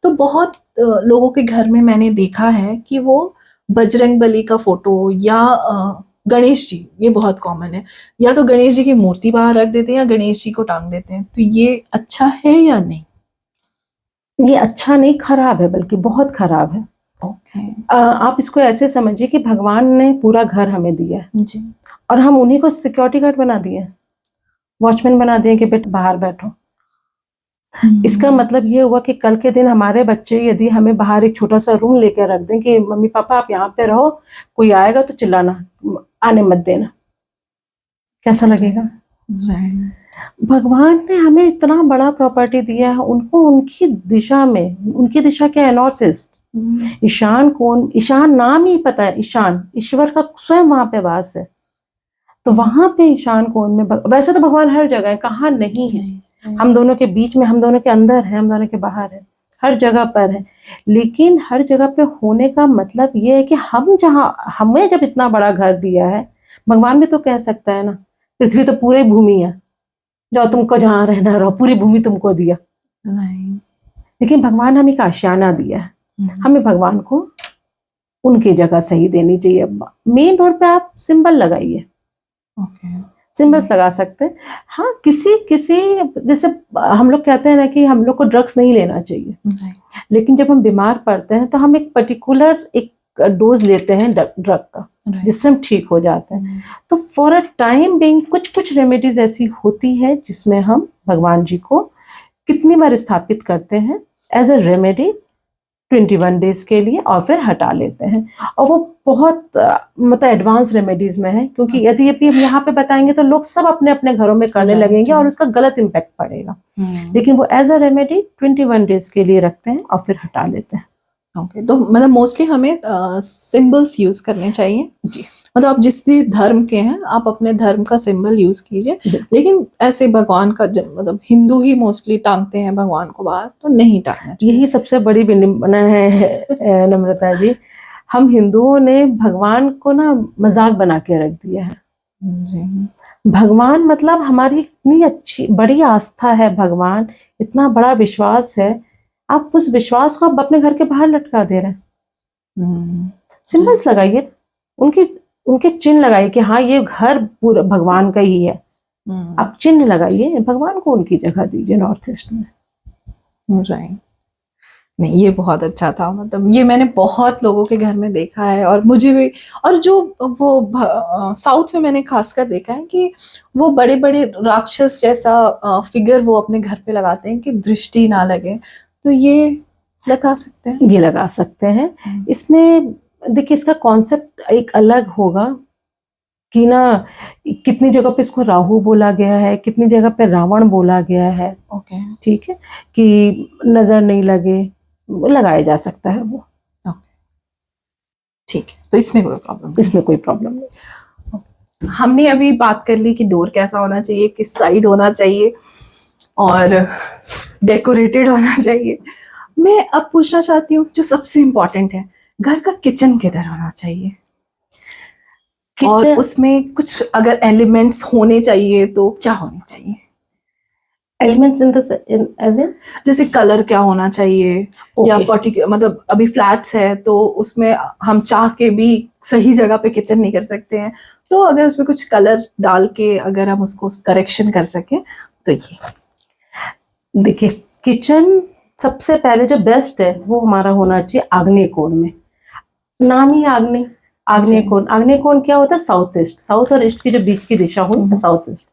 तो बहुत लोगों के घर में मैंने देखा है कि वो बजरंग बली का फोटो या गणेश जी, ये बहुत कॉमन है, या तो गणेश जी की मूर्ति बाहर रख देते हैं या गणेश जी को टांग देते हैं। तो ये अच्छा है या नहीं? ये अच्छा नहीं, खराब है, बल्कि बहुत खराब है। ओके। आप इसको ऐसे समझिए कि भगवान ने पूरा घर हमें दिया है जी, और हम उन्हीं को सिक्योरिटी गार्ड बना दिए, वॉचमैन बना दिए कि बेटा बाहर बैठो। इसका मतलब ये हुआ कि कल के दिन हमारे बच्चे यदि हमें बाहर एक छोटा सा रूम लेकर रख दें कि मम्मी पापा आप यहाँ पे रहो, कोई आएगा तो चिल्लाना, आने मत देना, कैसा लगेगा? भगवान ने हमें इतना बड़ा प्रॉपर्टी दिया है, उनको उनकी दिशा में, उनकी दिशा क्या है, नॉर्थ ईस्ट, ईशान कोण, ईशान नाम ही पता है, ईशान ईश्वर का स्वयं वहां पे वास है। तो वहां पे ईशान कोण में वैसे तो भगवान हर जगह है, कहाँ नहीं है, हम दोनों के बीच में, हम दोनों के अंदर है, हम दोनों के बाहर है, हर जगह पर है। लेकिन हर जगह पे होने का मतलब ये है कि हम जहाँ, हमें जब इतना बड़ा घर दिया है, भगवान भी तो कह सकता है ना, पृथ्वी तो पूरी भूमि है, जाओ तुमको जहाँ रहना रहो, पूरी भूमि तुमको दिया। लेकिन भगवान हमें एक आशियाना दिया है, हमें भगवान को उनकी जगह सही देनी चाहिए। मेन डोर पे आप सिंबल लगाइए, सिंबल्स लगा सकते हैं। हाँ, किसी जैसे हम लोग कहते हैं ना कि हम लोग को ड्रग्स नहीं लेना चाहिए, लेकिन जब हम बीमार पड़ते हैं तो हम एक पर्टिकुलर एक डोज लेते हैं ड्रग का, जिससे हम ठीक हो जाते हैं। तो फॉर अ टाइम बिंग कुछ रेमेडीज ऐसी होती है जिसमें हम भगवान जी को कितनी बार स्थापित करते हैं एज अ रेमेडी 21 डेज के लिए, और फिर हटा लेते हैं। और वो बहुत मतलब एडवांस रेमेडीज में है, क्योंकि यदि हम यहाँ पे बताएंगे तो लोग सब अपने अपने घरों में करने लगेंगे और उसका गलत इम्पैक्ट पड़ेगा। लेकिन वो एज अ रेमेडी 21 डेज के लिए रखते हैं और फिर हटा लेते हैं। ओके। तो मतलब मोस्टली हमें सिंबल्स यूज करने चाहिए। जी। मतलब आप जिस भी धर्म के हैं आप अपने धर्म का सिंबल यूज कीजिए, लेकिन ऐसे भगवान का मतलब हिंदू ही मोस्टली टांगते हैं भगवान को बाहर, तो नहीं टांगना चाहिए। यही सबसे बड़ी विडंबना है नम्रता जी। हम हिंदुओं ने भगवान को ना मजाक बना के रख दिया है। भगवान मतलब हमारी इतनी अच्छी बड़ी आस्था है, भगवान इतना बड़ा विश्वास है, आप उस विश्वास को आप अपने घर के बाहर लटका दे रहे हैं। सिंबल्स लगाइए, उनके उनके चिन्ह लगाइए कि हाँ ये घर पूरा भगवान का ही है। आप चिन्ह लगाइए, भगवान को उनकी जगह दीजिए नॉर्थ ईस्ट में। राइट। नहीं, ये बहुत अच्छा था, मतलब ये मैंने बहुत लोगों के घर में देखा है, और मुझे भी, और जो वो साउथ में मैंने खासकर देखा है कि वो बड़े बड़े राक्षस जैसा फिगर वो अपने घर पे लगाते हैं कि दृष्टि ना लगे, तो ये लगा सकते हैं। ये लगा सकते हैं। इसमें देखिए इसका कॉन्सेप्ट एक अलग होगा कि ना कितनी जगह पे इसको राहु बोला गया है, कितनी जगह पे रावण बोला गया है। ओके, ठीक है, कि नजर नहीं लगे, लगाया जा सकता है वो। ठीक है, तो इसमें कोई प्रॉब्लम इसमें कोई प्रॉब्लम नहीं। हमने अभी बात कर ली कि डोर कैसा होना चाहिए, किस साइड होना चाहिए, और डेकोरेटेड होना चाहिए। मैं अब पूछना चाहती हूँ जो सबसे इम्पोर्टेंट है, घर का किचन किधर होना चाहिए, और उसमें कुछ अगर एलिमेंट्स होने चाहिए तो क्या होने चाहिए? एलिमेंट्स इन जैसे कलर क्या होना चाहिए, या पर्टिकुलर, मतलब अभी फ्लैट्स है तो उसमें हम चाह के भी सही जगह पे किचन नहीं कर सकते हैं, तो अगर उसमें कुछ कलर डाल के अगर हम उसको करेक्शन कर सकें तो ये देखिए, किचन सबसे पहले जो बेस्ट है वो हमारा होना चाहिए आग्नेय कोण में। नाम ही आग्नेय कोण। आग्नेय कोण क्या होता है? साउथ ईस्ट, साउथ और ईस्ट की जो बीच की दिशा हुई साउथ ईस्ट,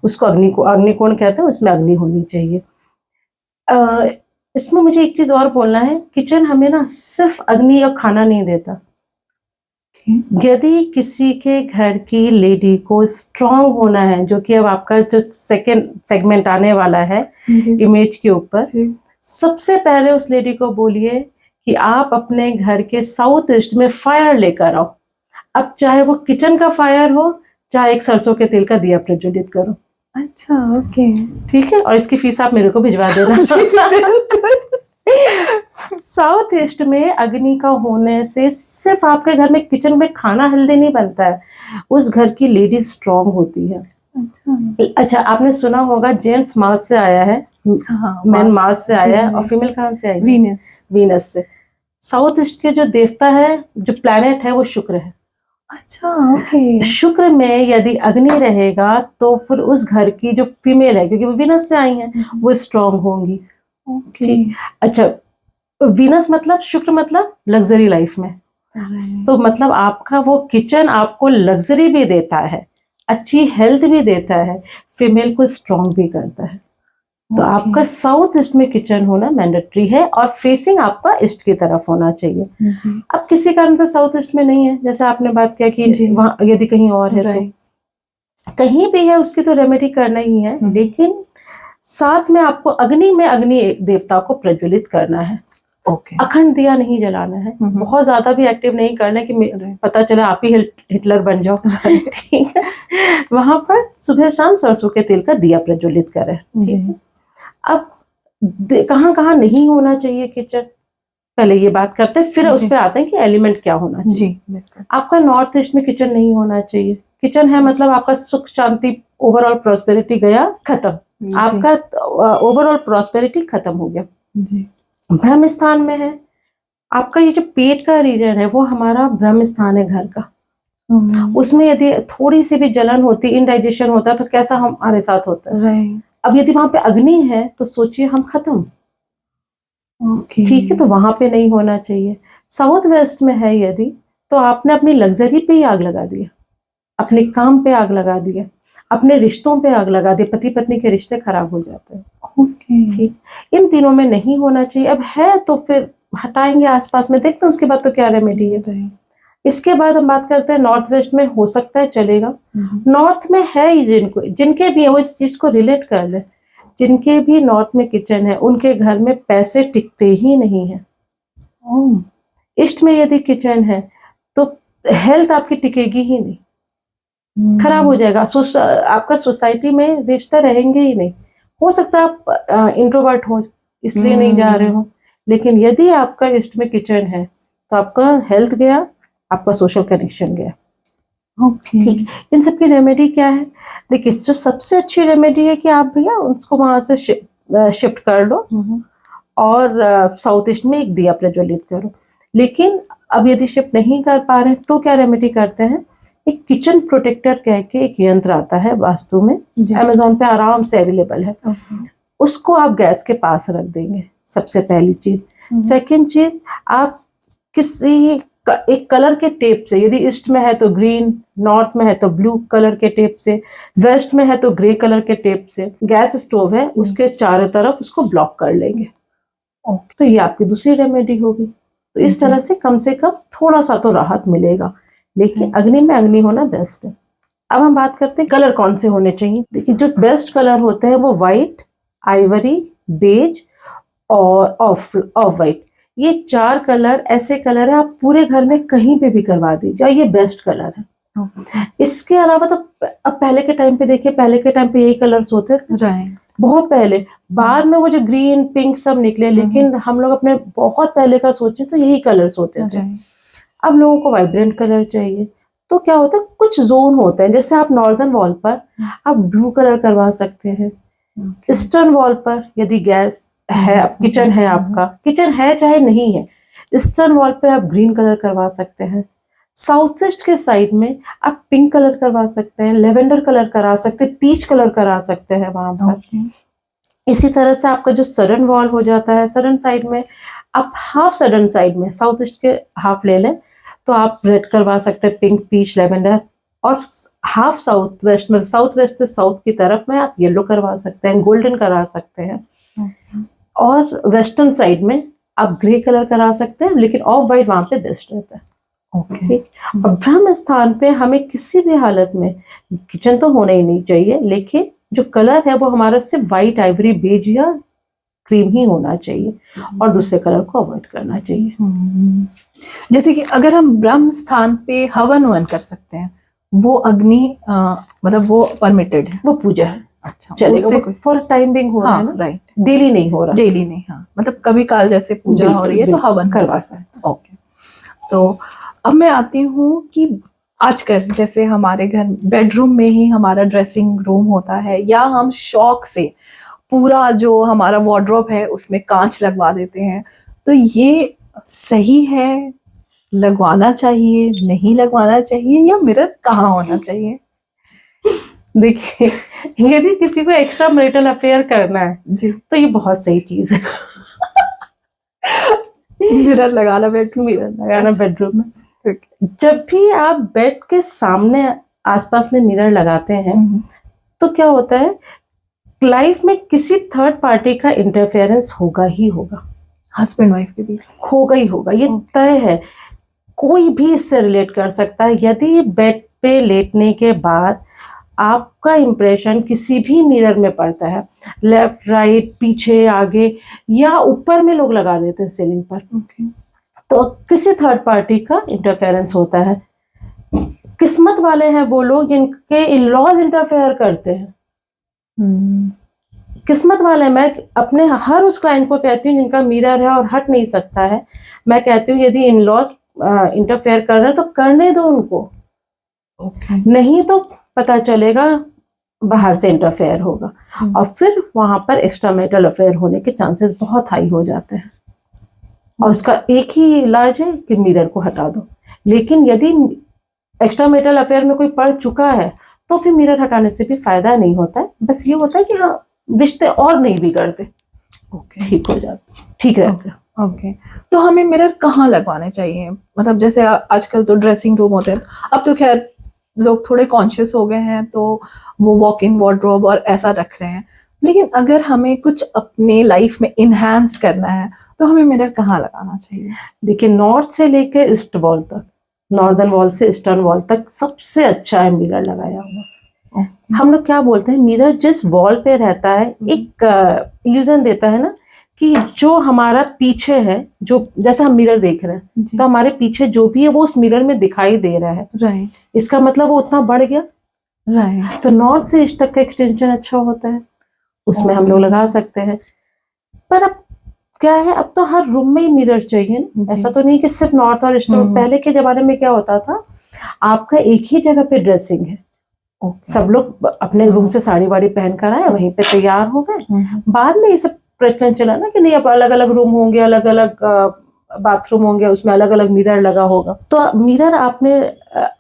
उसको आग्नेय कोण कहते हैं। उसमें अग्नि होनी चाहिए। इसमें मुझे एक चीज और बोलना है, किचन हमें ना सिर्फ अग्नि और खाना नहीं देता। यदि किसी के घर की लेडी को स्ट्रांग होना है, जो कि अब आपका जो सेकंड सेगमेंट आने वाला है इमेज के ऊपर, सबसे पहले उस लेडी को बोलिए कि आप अपने घर के साउथ ईस्ट में फायर लेकर आओ। अब चाहे वो किचन का फायर हो, चाहे एक सरसों के तेल का दिया प्रज्वलित करो। अच्छा, ओके, ठीक है, और इसकी फीस आप मेरे को भिजवा देना। साउथ ईस्ट में अग्नि का होने से सिर्फ आपके घर में किचन में खाना हेल्दी नहीं बनता है, उस घर की लेडी स्ट्रांग होती है। अच्छा, आपने सुना होगा जेंट्स मार्स से आया है, मैन मार्स से आया है, और फीमेल कहाँ से आई? वीनस से। साउथ ईस्ट के जो देवता है, जो प्लैनेट है, वो शुक्र है। अच्छा, ओके। शुक्र में यदि अग्नि रहेगा तो फिर उस घर की जो फीमेल है, क्योंकि वो वीनस से आई हैं, वो स्ट्रांग होंगी। ठीक। अच्छा, वीनस मतलब शुक्र मतलब लग्जरी लाइफ में, तो मतलब आपका वो किचन आपको लग्जरी भी देता है, अच्छी हेल्थ भी देता है, फीमेल को स्ट्रांग भी करता है। तो आपका साउथ ईस्ट में किचन होना मैंडेटरी है, और फेसिंग आपका ईस्ट की तरफ होना चाहिए। अब किसी कारण से साउथ ईस्ट में नहीं है, जैसे आपने बात किया कि वहाँ यदि कहीं और है, तो कहीं भी है उसकी तो रेमेडी करना ही है, लेकिन साथ में आपको अग्नि में अग्नि देवता को प्रज्वलित करना है। अखंड दिया नहीं जलाना है, बहुत ज्यादा भी एक्टिव नहीं करना है कि पता चला आप ही हिटलर बन जाओ। ठीक है, वहां पर सुबह शाम सरसों के तेल का दिया प्रज्वलित करें। अब कहाँ कहाँ नहीं होना चाहिए किचन, पहले ये बात करते हैं, फिर उस पर आते हैं कि एलिमेंट क्या होना चाहिए। आपका नॉर्थ ईस्ट में किचन नहीं होना चाहिए। किचन है मतलब आपका सुख शांति, ओवरऑल प्रॉस्पेरिटी गया, खत्म। आपका ओवरऑल प्रॉस्पेरिटी खत्म हो गया। ब्रह्म स्थान में है आपका, ये जो पेट का रीजन है वो हमारा ब्रह्म स्थान है घर का। उसमें यदि थोड़ी सी भी जलन होती, इनडाइजेशन होता, तो कैसा हमारे साथ होता है। अब यदि वहां पे अग्नि है तो सोचिए हम खत्म। ठीक है, तो वहां पे नहीं होना चाहिए। साउथ वेस्ट में है यदि, तो आपने अपनी लग्जरी पे ही आग लगा दिया, अपने काम पे आग लगा दिया, अपने रिश्तों पे आग लगा दी, पति पत्नी के रिश्ते खराब हो जाते हैं। ठीक, इन तीनों में नहीं होना चाहिए। अब है तो फिर हटाएंगे आसपास में, देखते हैं उसके बाद तो क्या रेमेडी है। इसके बाद हम बात करते हैं नॉर्थ वेस्ट में, हो सकता है चलेगा। नॉर्थ में है ही, जिनके भी है वो इस चीज को रिलेट कर ले, जिनके भी नॉर्थ में किचन है उनके घर में पैसे टिकते ही नहीं है। ईस्ट में यदि किचन है तो हेल्थ आपकी टिकेगी ही नहीं, खराब हो जाएगा। आपका सोसाइटी में रिश्ते रहेंगे ही नहीं। हो सकता है आप इंट्रोवर्ट हो इसलिए नहीं जा रहे हो, लेकिन यदि आपका ईस्ट में किचन है तो आपका हेल्थ गया, आपका सोशल कनेक्शन गया। ठीक, इन सब की रेमेडी क्या है? देखिए, जो सबसे अच्छी रेमेडी है कि आप भैया उसको वहां से शिफ्ट कर लो और साउथ ईस्ट में एक दिया प्रज्वलित करो। लेकिन अब यदि शिफ्ट नहीं कर पा रहे हैं तो क्या रेमेडी करते हैं, एक किचन प्रोटेक्टर कह के एक यंत्र आता है वास्तु में, अमेजोन पे आराम से अवेलेबल है। उसको आप गैस के पास रख देंगे, सबसे पहली चीज। सेकंड चीज, आप किसी एक कलर के टेप से, यदि ईस्ट में है तो ग्रीन, नॉर्थ में है तो ब्लू कलर के टेप से, वेस्ट में है तो ग्रे कलर के टेप से, गैस स्टोव है उसके चारों तरफ उसको ब्लॉक कर लेंगे। तो ये आपकी दूसरी रेमेडी होगी। तो इस तरह से कम थोड़ा सा तो राहत मिलेगा, लेकिन अग्नि में अग्नि होना बेस्ट है। अब हम बात करते हैं कलर कौन से होने चाहिए। देखिए, जो बेस्ट कलर होते हैं वो व्हाइट, आइवरी, बेज और ऑफ व्हाइट। ये 4 कलर ऐसे कलर है, आप पूरे घर में कहीं पे भी करवा दीजिए, ये बेस्ट कलर है। इसके अलावा तो अब पहले के टाइम पे देखिए, पहले के टाइम पे यही कलर्स होते थे, बहुत पहले। बाद में वो जो ग्रीन, पिंक सब निकले, लेकिन हम लोग अपने बहुत पहले का सोचे तो यही कलर्स होते थे। अब लोगों को वाइब्रेंट कलर चाहिए, तो क्या होता है, कुछ जोन होते हैं। जैसे आप नॉर्दर्न वॉल पर आप ब्लू कलर करवा सकते हैं। ईस्टर्न वॉल पर यदि गैस है, किचन है, आपका किचन है चाहे नहीं है, ईस्टर्न वॉल पे आप ग्रीन कलर करवा सकते हैं। साउथ ईस्ट के साइड में आप पिंक कलर करवा सकते हैं, लेवेंडर कलर करा सकते हैं, पीच कलर करा सकते हैं वहां पर। इसी तरह से आपका जो सडर्न वॉल हो जाता है, सडर्न साइड में आप हाफ सडर्न साइड में साउथ ईस्ट के हाफ ले लें तो आप रेड करवा सकते हैं, पिंक, पीच, लेवेंडर। और हाफ साउथ वेस्ट में, साउथ वेस्ट से साउथ की तरफ में आप येलो करवा सकते हैं, गोल्डन करा सकते हैं। और वेस्टर्न साइड में आप ग्रे कलर करा सकते हैं, लेकिन ऑफ वाइट वहां पे बेस्ट रहता है। ठीक। और ब्रह्म स्थान पे हमें किसी भी हालत में किचन तो होना ही नहीं चाहिए, लेकिन जो कलर है वो हमारा सिर्फ व्हाइट, आइवरी, बेज या क्रीम ही होना चाहिए, और दूसरे कलर को अवॉइड करना चाहिए। जैसे कि अगर हम ब्रह्म स्थान पे हवन कर सकते हैं, वो अग्नि मतलब वो परमिटेड है, वो पूजा है, अच्छा चलेगा, फॉर टाइम बिंग हो रहा है ना, राइट, डेली नहीं हो रहा, डेली नहीं, हाँ, मतलब कभी काल जैसे पूजा हो रही है तो हवन करवा सकते हैं। ओके, तो अब मैं आती हूँ कि आजकल जैसे हमारे घर बेडरूम में ही हमारा ड्रेसिंग रूम होता है, या हम शौक से पूरा जो हमारा वार्डरोब है उसमें कांच लगवा देते हैं, तो ये सही है? लगवाना चाहिए, नहीं लगवाना चाहिए, या मिरर कहाँ होना चाहिए? देखिए, यदि किसी को एक्स्ट्रा मैरिटल अफेयर करना है जी, तो ये बहुत सही चीज है। मिरर लगाना बेडरूम, मिरर लगाना बेडरूम में। जब भी आप बेड के सामने आसपास में मिरर लगाते हैं तो क्या होता है, लाइफ में किसी थर्ड पार्टी का इंटरफेरेंस होगा ही होगा, हस्बैंड वाइफ के बीच होगा ही होगा, ये तय है। कोई भी इससे रिलेट कर सकता है। यदि बेड पे लेटने के बाद आपका इंप्रेशन किसी भी मिरर में पड़ता है, लेफ्ट, राइट, पीछे, आगे, या ऊपर में लोग लगा देते हैं सीलिंग पर, तो किसी थर्ड पार्टी का इंटरफेरेंस होता है। किस्मत वाले हैं वो लोग जिनके इन-लॉज इंटरफेयर करते हैं। किस्मत वाले, मैं अपने हर उस क्लाइंट को कहती हूँ जिनका मिरर है और हट नहीं सकता है, मैं कहती हूँ यदि इन-लॉज इंटरफेयर कर रहे हैं तो करने दो उनको, नहीं तो पता चलेगा बाहर से इंटरफेयर होगा, और फिर वहां पर एक्स्ट्रा मैरिटल अफेयर होने के चांसेस बहुत हाई हो जाते हैं। और उसका एक ही इलाज है कि मिरर को हटा दो। लेकिन यदि एक्स्ट्रा मैरिटल अफेयर में कोई पड़ चुका है तो फिर मिरर हटाने से भी फायदा नहीं होता है, बस ये होता है कि हाँ, रिश्ते और नहीं बिगड़ते, ठीक हो जाते, ठीक रहते हैं। ओके, तो हमें मिरर कहाँ लगवाने चाहिए? मतलब जैसे आजकल तो ड्रेसिंग रूम होते हैं, अब तो खैर लोग थोड़े कॉन्शियस हो गए हैं तो वो वॉक इन वार्डरोब और ऐसा रख रहे हैं, लेकिन अगर हमें कुछ अपने लाइफ में इनहैंस करना है तो हमें मिरर कहाँ लगाना चाहिए? देखिए, नॉर्थ से लेकर ईस्ट वॉल तक, नॉर्दर्न वॉल से ईस्टर्न वॉल तक सबसे अच्छा है मिरर लगाया हुआ। हम लोग क्या बोलते हैं, मिरर जिस वॉल पे रहता है एक इल्यूजन देता है ना कि जो हमारा पीछे है, जो जैसे हम मिरर देख रहे हैं जी। तो हमारे पीछे जो भी है वो उस मिरर में दिखाई दे रहा है, राइट इसका मतलब वो उतना बढ़ गया। राइट तो नॉर्थ से ईस्ट तक का एक्सटेंशन अच्छा होता है, उसमें हम लोग लगा सकते हैं। पर अब क्या है, अब तो हर रूम में ही मिरर चाहिए ना, जी। ऐसा तो नहीं कि सिर्फ नॉर्थ और ईस्ट में। पहले के जमाने में क्या होता था, आपका एक ही जगह पे ड्रेसिंग है, ओके। सब लोग अपने रूम से साड़ी वाड़ी पहन कर आए, वहीं पे तैयार हो गए। बाद में ये सब प्रचलन चला ना कि नहीं अब अलग अलग रूम होंगे, अलग अलग बाथरूम होंगे, उसमें अलग अलग मिरर लगा होगा। तो मिरर आपने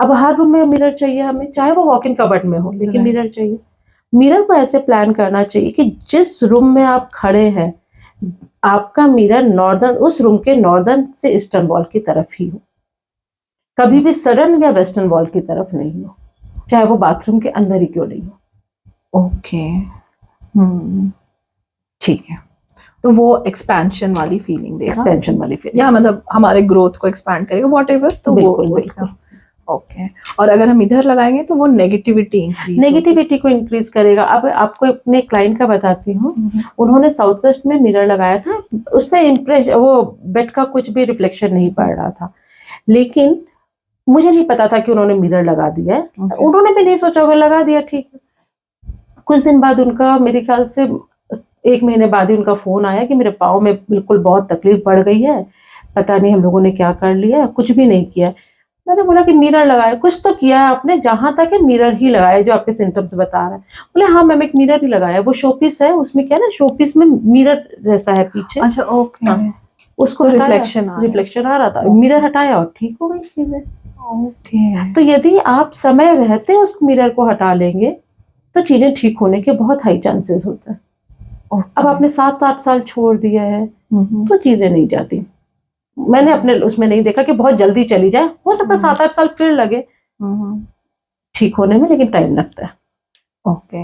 अब हर रूम में मिरर चाहिए हमें, चाहे वो वॉक इन कबर्ड में हो, लेकिन मिरर चाहिए। मिरर को ऐसे प्लान करना चाहिए कि जिस रूम में आप खड़े हैं आपका मिरर नॉर्दर्न, उस रूम के नॉर्दर्न से ईस्टर्न वॉल की तरफ ही हो, कभी भी सडर्न या वेस्टर्न वॉल की तरफ नहीं हो, चाहे वो बाथरूम के अंदर ही क्यों नहीं हो। ओके। ठीक है, तो वो एक्सपेंशन वाली फीलिंग देगा, एक्सपेंशन वाली फीलिंग, या मतलब हमारे ग्रोथ को एक्सपैंड करेगा, व्हाटएवर। तो बिल्कुल वो बिल्कुल। ओके। और अगर हम इधर लगाएंगे तो वो नेगेटिविटी नेगेटिविटी को इंक्रीज करेगा। अब आपको अपने क्लाइंट का बताती हूँ, उन्होंने साउथ वेस्ट में मिरर लगाया था, उसमें इम्प्रेस वो बेड का कुछ भी रिफ्लेक्शन नहीं पड़ रहा था, लेकिन मुझे नहीं पता था कि उन्होंने मिरर लगा दिया है। उन्होंने भी नहीं सोचा होगा, लगा दिया, ठीक है। कुछ दिन बाद उनका, मेरे ख्याल से 1 महीने बाद ही उनका फोन आया कि मेरे पाँव में बिल्कुल बहुत तकलीफ बढ़ गई है, पता नहीं हम लोगों ने क्या कर लिया, कुछ भी नहीं किया। मैंने बोला कि मिरर लगाया, कुछ तो किया है आपने, जहां तक है मिरर ही लगाया जो आपके सिम्टम्स बता रहा है। बोले हाँ मैम एक मिरर ही लगाया, वो शोपीस है, उसमें क्या है ना, शोपीस में मिरर जैसा है पीछे। अच्छा ओके। हाँ, उसको तो रिफ्लेक्शन आ रहा था, मिरर हटाया और ठीक हो गई चीजें। ओके। तो यदि आप समय रहते उस मिरर को हटा लेंगे तो चीजें ठीक होने के बहुत हाई चांसेस होते हैं। अब आपने 7-8 साल छोड़ दिया है तो चीजें नहीं जाती। मैंने अपने उसमें नहीं देखा कि बहुत जल्दी चली जाए, हो सकता है 7-8 साल फिर लगे ठीक होने में, लेकिन टाइम लगता है। ओके।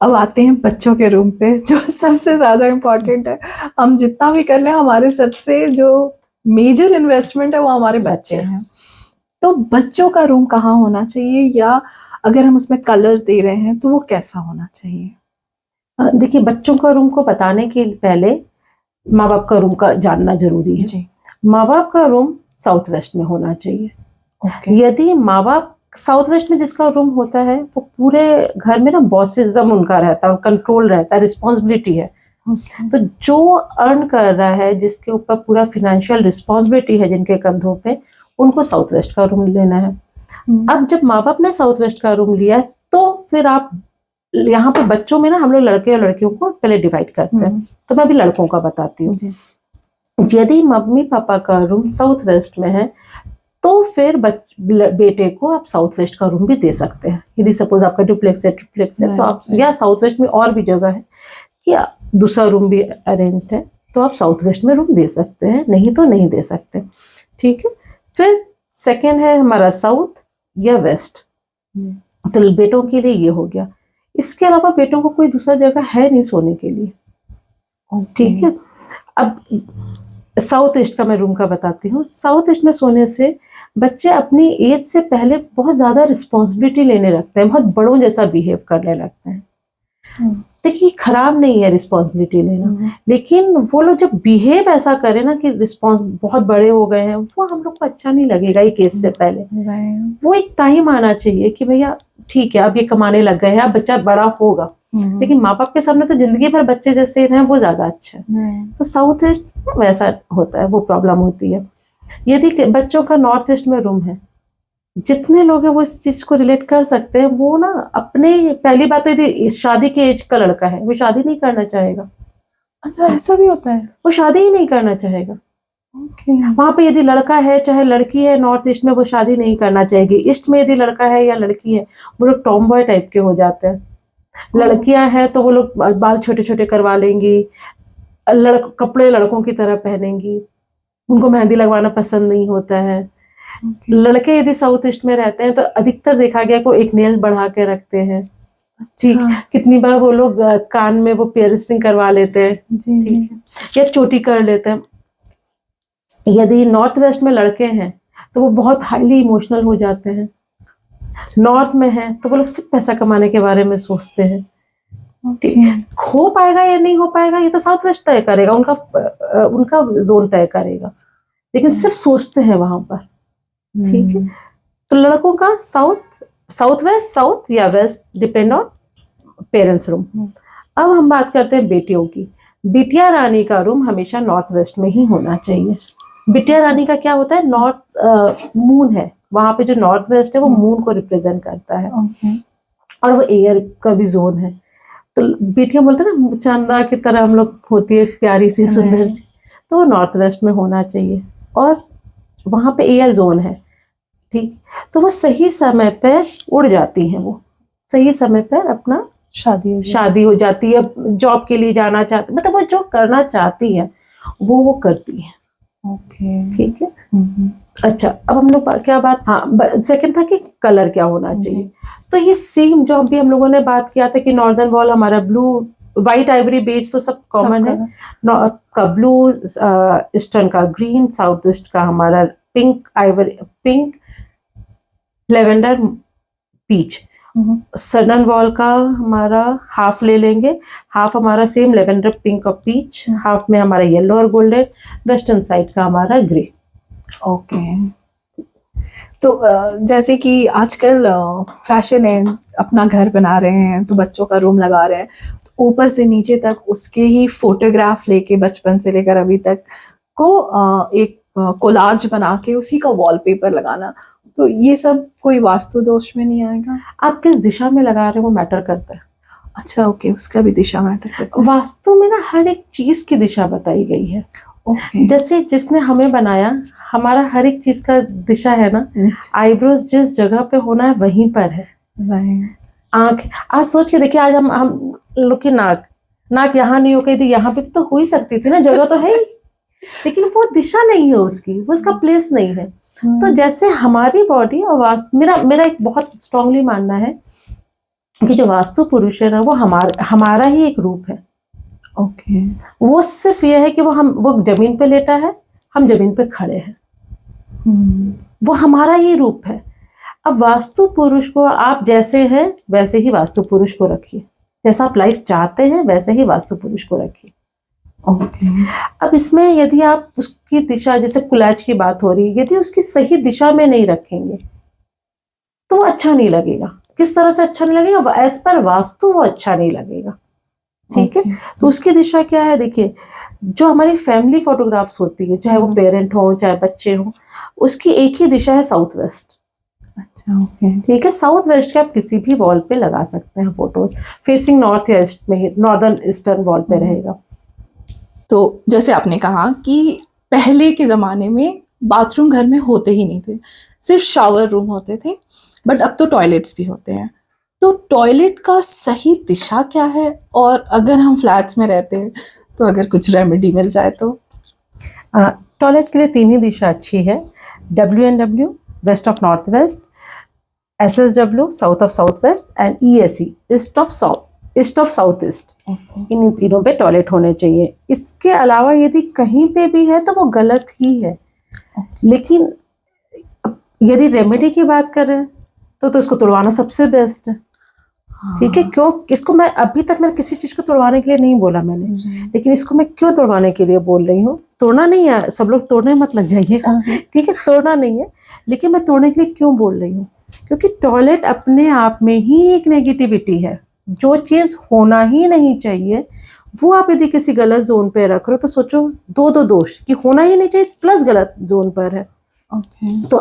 अब आते हैं बच्चों के रूम पे, जो सबसे ज्यादा इम्पोर्टेंट है। हम जितना भी कर लें, हमारे सबसे जो मेजर इन्वेस्टमेंट है वो हमारे बच्चे हैं। तो बच्चों का रूम कहाँ होना चाहिए, या अगर हम उसमें कलर दे रहे हैं तो वो कैसा होना चाहिए? देखिए, बच्चों का रूम को बताने के पहले माँ बाप का रूम का जानना जरूरी है जी। माँ बाप का रूम साउथ वेस्ट में होना चाहिए। ओके। यदि माँ बाप साउथ वेस्ट में जिसका रूम होता है वो पूरे घर में ना बॉसिज्म उनका रहता है, कंट्रोल रहता है, रिस्पॉन्सिबिलिटी है। तो जो अर्न कर रहा है, जिसके ऊपर पूरा फिनेंशियल रिस्पॉन्सिबिलिटी है जिनके कंधों पे, उनको साउथ वेस्ट का रूम लेना है। अब जब माँ बाप ने साउथ वेस्ट का रूम लिया है तो फिर आप यहाँ पे बच्चों में ना हम लोग लड़के और लड़कियों को पहले डिवाइड करते हैं। तो मैं अभी लड़कों का बताती हूँ। यदि मम्मी पापा का रूम साउथ वेस्ट में है तो फिर बेटे को आप साउथ वेस्ट का रूम भी दे सकते हैं। यदि सपोज आपका डुप्लेक्स है तो आप, या साउथ वेस्ट में और भी जगह है कि दूसरा रूम भी अरेंज है तो आप साउथ वेस्ट में रूम दे सकते हैं, नहीं तो नहीं दे सकते। ठीक है। फिर सेकेंड है हमारा साउथ या वेस्ट। तो बेटों के लिए ये हो गया। इसके अलावा बेटों को कोई दूसरा जगह है नहीं सोने के लिए। ठीक है। अब साउथ ईस्ट का मैं रूम का बताती हूँ। साउथ ईस्ट में सोने से बच्चे अपनी एज से पहले बहुत ज्यादा रिस्पॉन्सिबिलिटी लेने लगते हैं, बहुत बड़ों जैसा बिहेव करने लगते हैं। देखिए, खराब नहीं है रिस्पॉन्सिबिलिटी लेना, लेकिन वो लोग जब बिहेव ऐसा करें ना कि रिस्पॉन्स बहुत बड़े हो गए हैं, वो हम लोग को अच्छा नहीं लगेगा एक एज से पहले। वो एक टाइम आना चाहिए कि भैया ठीक है अब ये कमाने लग गए हैं, अब बच्चा बड़ा होगा, लेकिन माँ बाप के सामने तो जिंदगी भर बच्चे जैसे रहें वो ज्यादा अच्छा है। तो साउथ ईस्ट वैसा होता है, वो प्रॉब्लम होती है। यदि बच्चों का नॉर्थ ईस्ट में रूम है, जितने लोग हैं वो इस चीज को रिलेट कर सकते हैं। वो ना अपने, पहली बात तो यदि शादी के एज का लड़का है वो शादी नहीं करना चाहेगा। अच्छा, ऐसा भी होता है? वो शादी ही नहीं करना चाहेगा। Okay. वहां पे यदि लड़का है चाहे लड़की है, नॉर्थ ईस्ट में वो शादी नहीं करना चाहेगी। ईस्ट में यदि लड़का है या लड़की है वो लोग टॉम बॉय टाइप के हो जाते हैं। लड़कियां हैं तो वो लोग बाल छोटे छोटे करवा लेंगी, कपड़े लड़कों की तरह पहनेंगी, उनको मेहंदी लगवाना पसंद नहीं होता है। लड़के यदि साउथ ईस्ट में रहते हैं तो अधिकतर देखा गया को एक नेल बढ़ा के रखते हैं। ठीक, कितनी बार वो लोग कान में वो पियर्सिंग करवा लेते हैं, ठीक है, या चोटी कर लेते हैं। यदि नॉर्थ वेस्ट में लड़के हैं तो वो बहुत हाईली इमोशनल हो जाते हैं। नॉर्थ में है तो वो लोग सिर्फ पैसा कमाने के बारे में सोचते हैं। ठीक, हो पाएगा या नहीं हो पाएगा ये तो साउथ वेस्ट तय करेगा, उनका जोन तय करेगा, लेकिन सिर्फ सोचते हैं वहां पर। ठीक है, तो लड़कों का साउथ वेस्ट, साउथ या west, depend on parents room. अब हम बात करते हैं बेटियों की। बिटिया रानी का रूम हमेशा नॉर्थ वेस्ट में ही होना चाहिए। बिटिया रानी का क्या होता है, नॉर्थ मून है वहां पे, जो नॉर्थ वेस्ट है वो मून को रिप्रेजेंट करता है, और वो एयर का भी जोन है। तो बेटियां बोलते हैं ना चांदा की तरह हम लोग होती है, प्यारी सी सुंदर सी, तो वो नॉर्थ वेस्ट में होना चाहिए, और वहां पे एयर जोन है। ठीक, तो वो सही समय पे उड़ जाती हैं, वो सही समय पर अपना शादी हो जाती है, जॉब के लिए जाना चाहती, मतलब वो जो करना चाहती है वो करती है। ओके, ठीक है। अच्छा, अब हम लोग क्या बात, हाँ सेकंड था कि कलर क्या होना चाहिए। तो ये सेम जो अभी हम लोगों ने बात किया था कि नॉर्दर्न वॉल हमारा ब्लू, व्हाइट आइवरी बेज तो सब कॉमन है, नॉर्थ का ब्लू, ईस्टर्न का ग्रीन, साउथ ईस्ट का हमारा pink ivory, pink, lavender, peach. Southern wall का हमारा हाफ ले लेंगे, हाफ हमारा सेम लेवेंडर, पिंक और पीच, हाफ में हमारा येलो और गोल्डन, वेस्टर्न साइड का हमारा ग्रे। ओके, तो जैसे कि आजकल फैशन है, अपना घर बना रहे हैं तो बच्चों का रूम लगा रहे हैं, तो ऊपर से नीचे तक उसके ही फोटोग्राफ लेके बचपन से लेकर अभी तक को एक कोलाज बना के उसी का वॉलपेपर लगाना, तो ये सब कोई वास्तु दोष में नहीं आएगा? आप किस दिशा में लगा रहे हो वो मैटर करता है। अच्छा, ओके, उसका भी दिशा मैटर करता है। वास्तु में ना हर एक चीज की दिशा बताई गई है। ओके, जैसे जिसने हमें बनाया, हमारा हर एक चीज का दिशा है ना, आईब्रोज जिस जगह पे होना है वहीं पर है। आंख, आज सोच के देखिए, आज हम लोग की नाक यहाँ नहीं हो गई थी, यहाँ पे तो हो ही सकती थी ना, जगह तो है ही, लेकिन वो दिशा नहीं है उसकी, वो उसका प्लेस नहीं है। तो जैसे हमारी बॉडी और वास्तु, मेरा एक बहुत स्ट्रांगली मानना है कि जो वास्तु पुरुष है ना, वो हमारा ही एक रूप है। ओके, वो सिर्फ ये है कि वो जमीन पे लेटा है, हम जमीन पे खड़े हैं, वो हमारा ही रूप है। अब वास्तु पुरुष को आप जैसे हैं वैसे ही वास्तु पुरुष को रखिए, जैसा आप लाइफ चाहते हैं वैसे ही वास्तु पुरुष को रखिए। ओके, अब इसमें यदि आप उसकी दिशा, जैसे कुलाज की बात हो रही है, यदि उसकी सही दिशा में नहीं रखेंगे तो वो अच्छा नहीं लगेगा। किस तरह से अच्छा नहीं लगेगा, एज पर वास्तु वो अच्छा नहीं लगेगा। ठीक है, तो उसकी दिशा क्या है, देखिए जो हमारी फैमिली फोटोग्राफ्स होती है, चाहे वो पेरेंट हो चाहे बच्चे हो, उसकी एक ही दिशा है साउथ वेस्ट। अच्छा, ओके, ठीक है, साउथ वेस्ट के आप किसी भी वॉल पे लगा सकते हैं फोटो, फेसिंग नॉर्थ या ईस्ट में ही, नॉर्दर्न ईस्टर्न वॉल पे रहेगा। तो जैसे आपने कहा कि पहले के ज़माने में बाथरूम घर में होते ही नहीं थे, सिर्फ शावर रूम होते थे, बट अब तो टॉयलेट्स भी होते हैं। तो टॉयलेट का सही दिशा क्या है, और अगर हम फ्लैट्स में रहते हैं तो अगर कुछ रेमेडी मिल जाए तो? टॉयलेट के लिए 3 ही दिशा अच्छी है, WNW west of north west, SSW south of south west, and ESE east of south east. इन तीनों पे टॉयलेट होने चाहिए। इसके अलावा यदि कहीं पे भी है तो वो गलत ही है। लेकिन यदि रेमेडी की बात करें तो इसको तोड़वाना सबसे बेस्ट है। ठीक है, क्यों, इसको मैं अभी तक मैंने किसी चीज को तोड़वाने के लिए नहीं बोला मैंने, लेकिन इसको मैं क्यों तोड़वाने के लिए बोल रही हूँ। तोड़ना नहीं है, सब लोग तोड़ने मत लग जाइएगा, ठीक है, तोड़ना नहीं है, लेकिन मैं तोड़ने के लिए क्यों बोल रही हूँ, क्योंकि टॉयलेट अपने आप में ही एक नेगेटिविटी है। जो चीज होना ही नहीं चाहिए वो आप यदि किसी गलत जोन पे रख रहे हो तो सोचो दो दोष कि होना ही नहीं चाहिए प्लस गलत जोन पर है। तो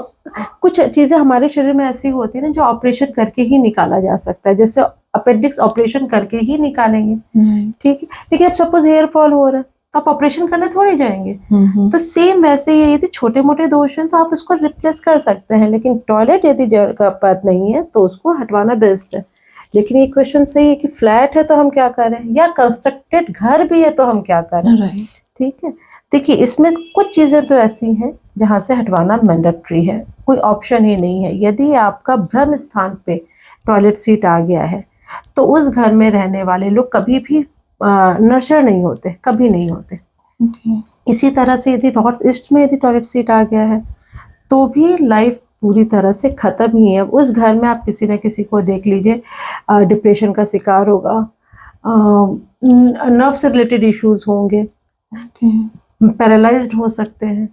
कुछ चीजें हमारे शरीर में ऐसी होती है ना जो ऑपरेशन करके ही निकाला जा सकता है, जैसे अपेंडिक्स ऑपरेशन करके ही निकालेंगे, ठीक है, लेकिन अब सपोज हेयर फॉल हो रहा है तो आप ऑपरेशन करने थोड़े जाएंगे। तो सेम वैसे ही यदि छोटे मोटे दोष हैं तो आप उसको रिप्लेस कर सकते हैं, लेकिन टॉयलेट यदि जगह पर नहीं है तो उसको हटवाना बेस्ट है। लेकिन ये क्वेश्चन सही है कि फ्लैट है तो हम क्या करें, या कंस्ट्रक्टेड घर भी है तो हम क्या करें। ठीक है, देखिए इसमें कुछ चीजें तो ऐसी हैं जहाँ से हटवाना मैंडेटरी है, कोई ऑप्शन ही नहीं है। यदि आपका ब्रह्म स्थान पे टॉयलेट सीट आ गया है तो उस घर में रहने वाले लोग कभी भी नर्चर नहीं होते, कभी नहीं होते। इसी तरह से यदि नॉर्थ ईस्ट में यदि टॉयलेट सीट आ गया है तो भी लाइफ पूरी तरह से खत्म ही है। उस घर में आप किसी न किसी को देख लीजिए डिप्रेशन का शिकार होगा, नर्व से रिलेटेड इश्यूज होंगे, पैरालाइज्ड हो सकते हैं।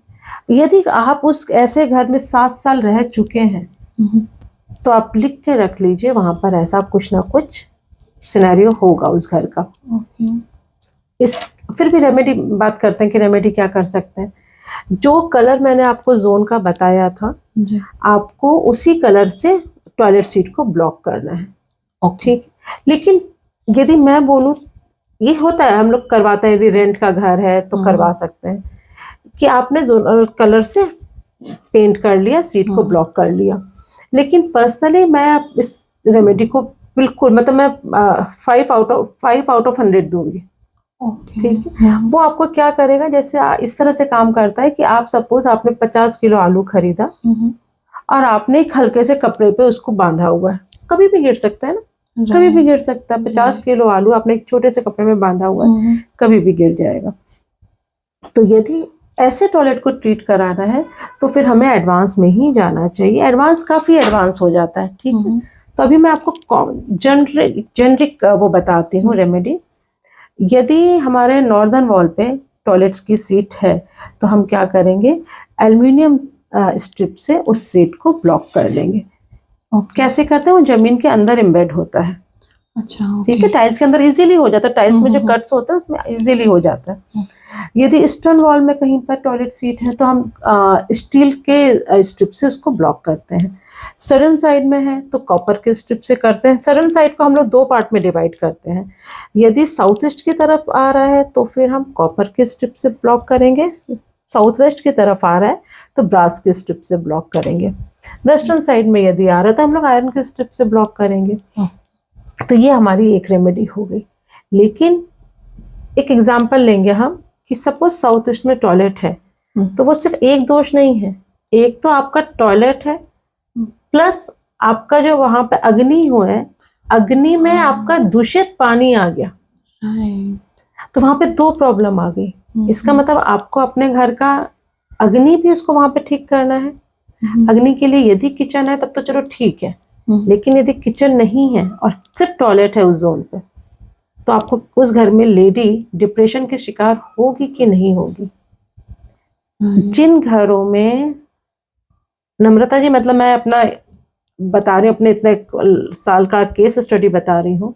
यदि आप उस ऐसे घर में 7 साल रह चुके हैं तो आप लिख के रख लीजिए, वहां पर ऐसा कुछ ना कुछ सिनेरियो होगा उस घर का। इस फिर भी रेमेडी बात करते हैं कि रेमेडी क्या कर सकते हैं। जो कलर मैंने आपको जोन का बताया था जी। आपको उसी कलर से टॉयलेट सीट को ब्लॉक करना है। ठीक, लेकिन यदि मैं बोलूं, ये होता है हम लोग करवाते हैं, यदि रेंट का घर है तो करवा सकते हैं कि आपने जोनल कलर से पेंट कर लिया, सीट को ब्लॉक कर लिया। लेकिन पर्सनली मैं इस रेमेडी को बिल्कुल, मतलब मैं 5 आउट ऑफ 100 दूंगी। ठीक है, वो आपको क्या करेगा, जैसे इस तरह से काम करता है कि आप सपोज आपने 50 किलो आलू खरीदा और आपने एक हल्के से कपड़े पे उसको बांधा हुआ है, कभी भी गिर सकता है ना, कभी भी गिर सकता है। 50 किलो आलू आपने एक छोटे से कपड़े में बांधा हुआ है, कभी भी गिर जाएगा। तो यदि ऐसे टॉयलेट को ट्रीट कराना है तो फिर हमें एडवांस में ही जाना चाहिए। एडवांस काफी एडवांस हो जाता है। ठीक है, तो अभी मैं आपको जेनरिक वो बताती हूँ रेमेडी। यदि हमारे नॉर्दर्न वॉल पे टॉयलेट्स की सीट है तो हम क्या करेंगे, एल्युमिनियम स्ट्रिप से उस सीट को ब्लॉक कर लेंगे। कैसे करते हैं, वो जमीन के अंदर एम्बेड होता है। अच्छा, ठीक है, टाइल्स के अंदर इजीली हो जाता है, टाइल्स में जो कट्स होते हैं उसमें इजीली हो जाता है। यदि ईस्टर्न वॉल में कहीं पर टॉयलेट सीट है तो हम स्टील के स्ट्रिप से उसको ब्लॉक करते हैं। सडर्न साइड में है तो कॉपर के स्ट्रिप से करते हैं। सडर्न साइड को हम लोग 2 पार्ट में डिवाइड करते हैं। यदि साउथ ईस्ट की तरफ आ रहा है तो फिर हम कॉपर के स्ट्रिप से ब्लॉक करेंगे, साउथ वेस्ट की तरफ आ रहा है तो ब्रास के स्ट्रिप से ब्लॉक करेंगे। वेस्टर्न साइड में यदि आ रहा है तो हम लोग आयरन के स्ट्रिप से ब्लॉक करेंगे। तो ये हमारी एक रेमेडी हो गई। लेकिन एक एग्जांपल लेंगे हम कि सपोज साउथ ईस्ट में टॉयलेट है तो वो सिर्फ एक दोष नहीं है, एक तो आपका टॉयलेट है प्लस आपका जो वहां पे अग्नि हो है, अग्नि में आपका दूषित पानी आ गया, तो वहां पे 2 प्रॉब्लम आ गई। इसका मतलब आपको अपने घर का अग्नि भी उसको वहां पे ठीक करना है। अग्नि के लिए यदि किचन है तब तो चलो ठीक है, लेकिन यदि किचन नहीं है और सिर्फ टॉयलेट है उस जोन पे तो आपको उस घर में लेडी डिप्रेशन के शिकार होगी कि नहीं होगी। जिन घरों में, नम्रता जी, मतलब मैं अपना बता रही हूँ, अपने इतने साल का केस स्टडी बता रही हूँ,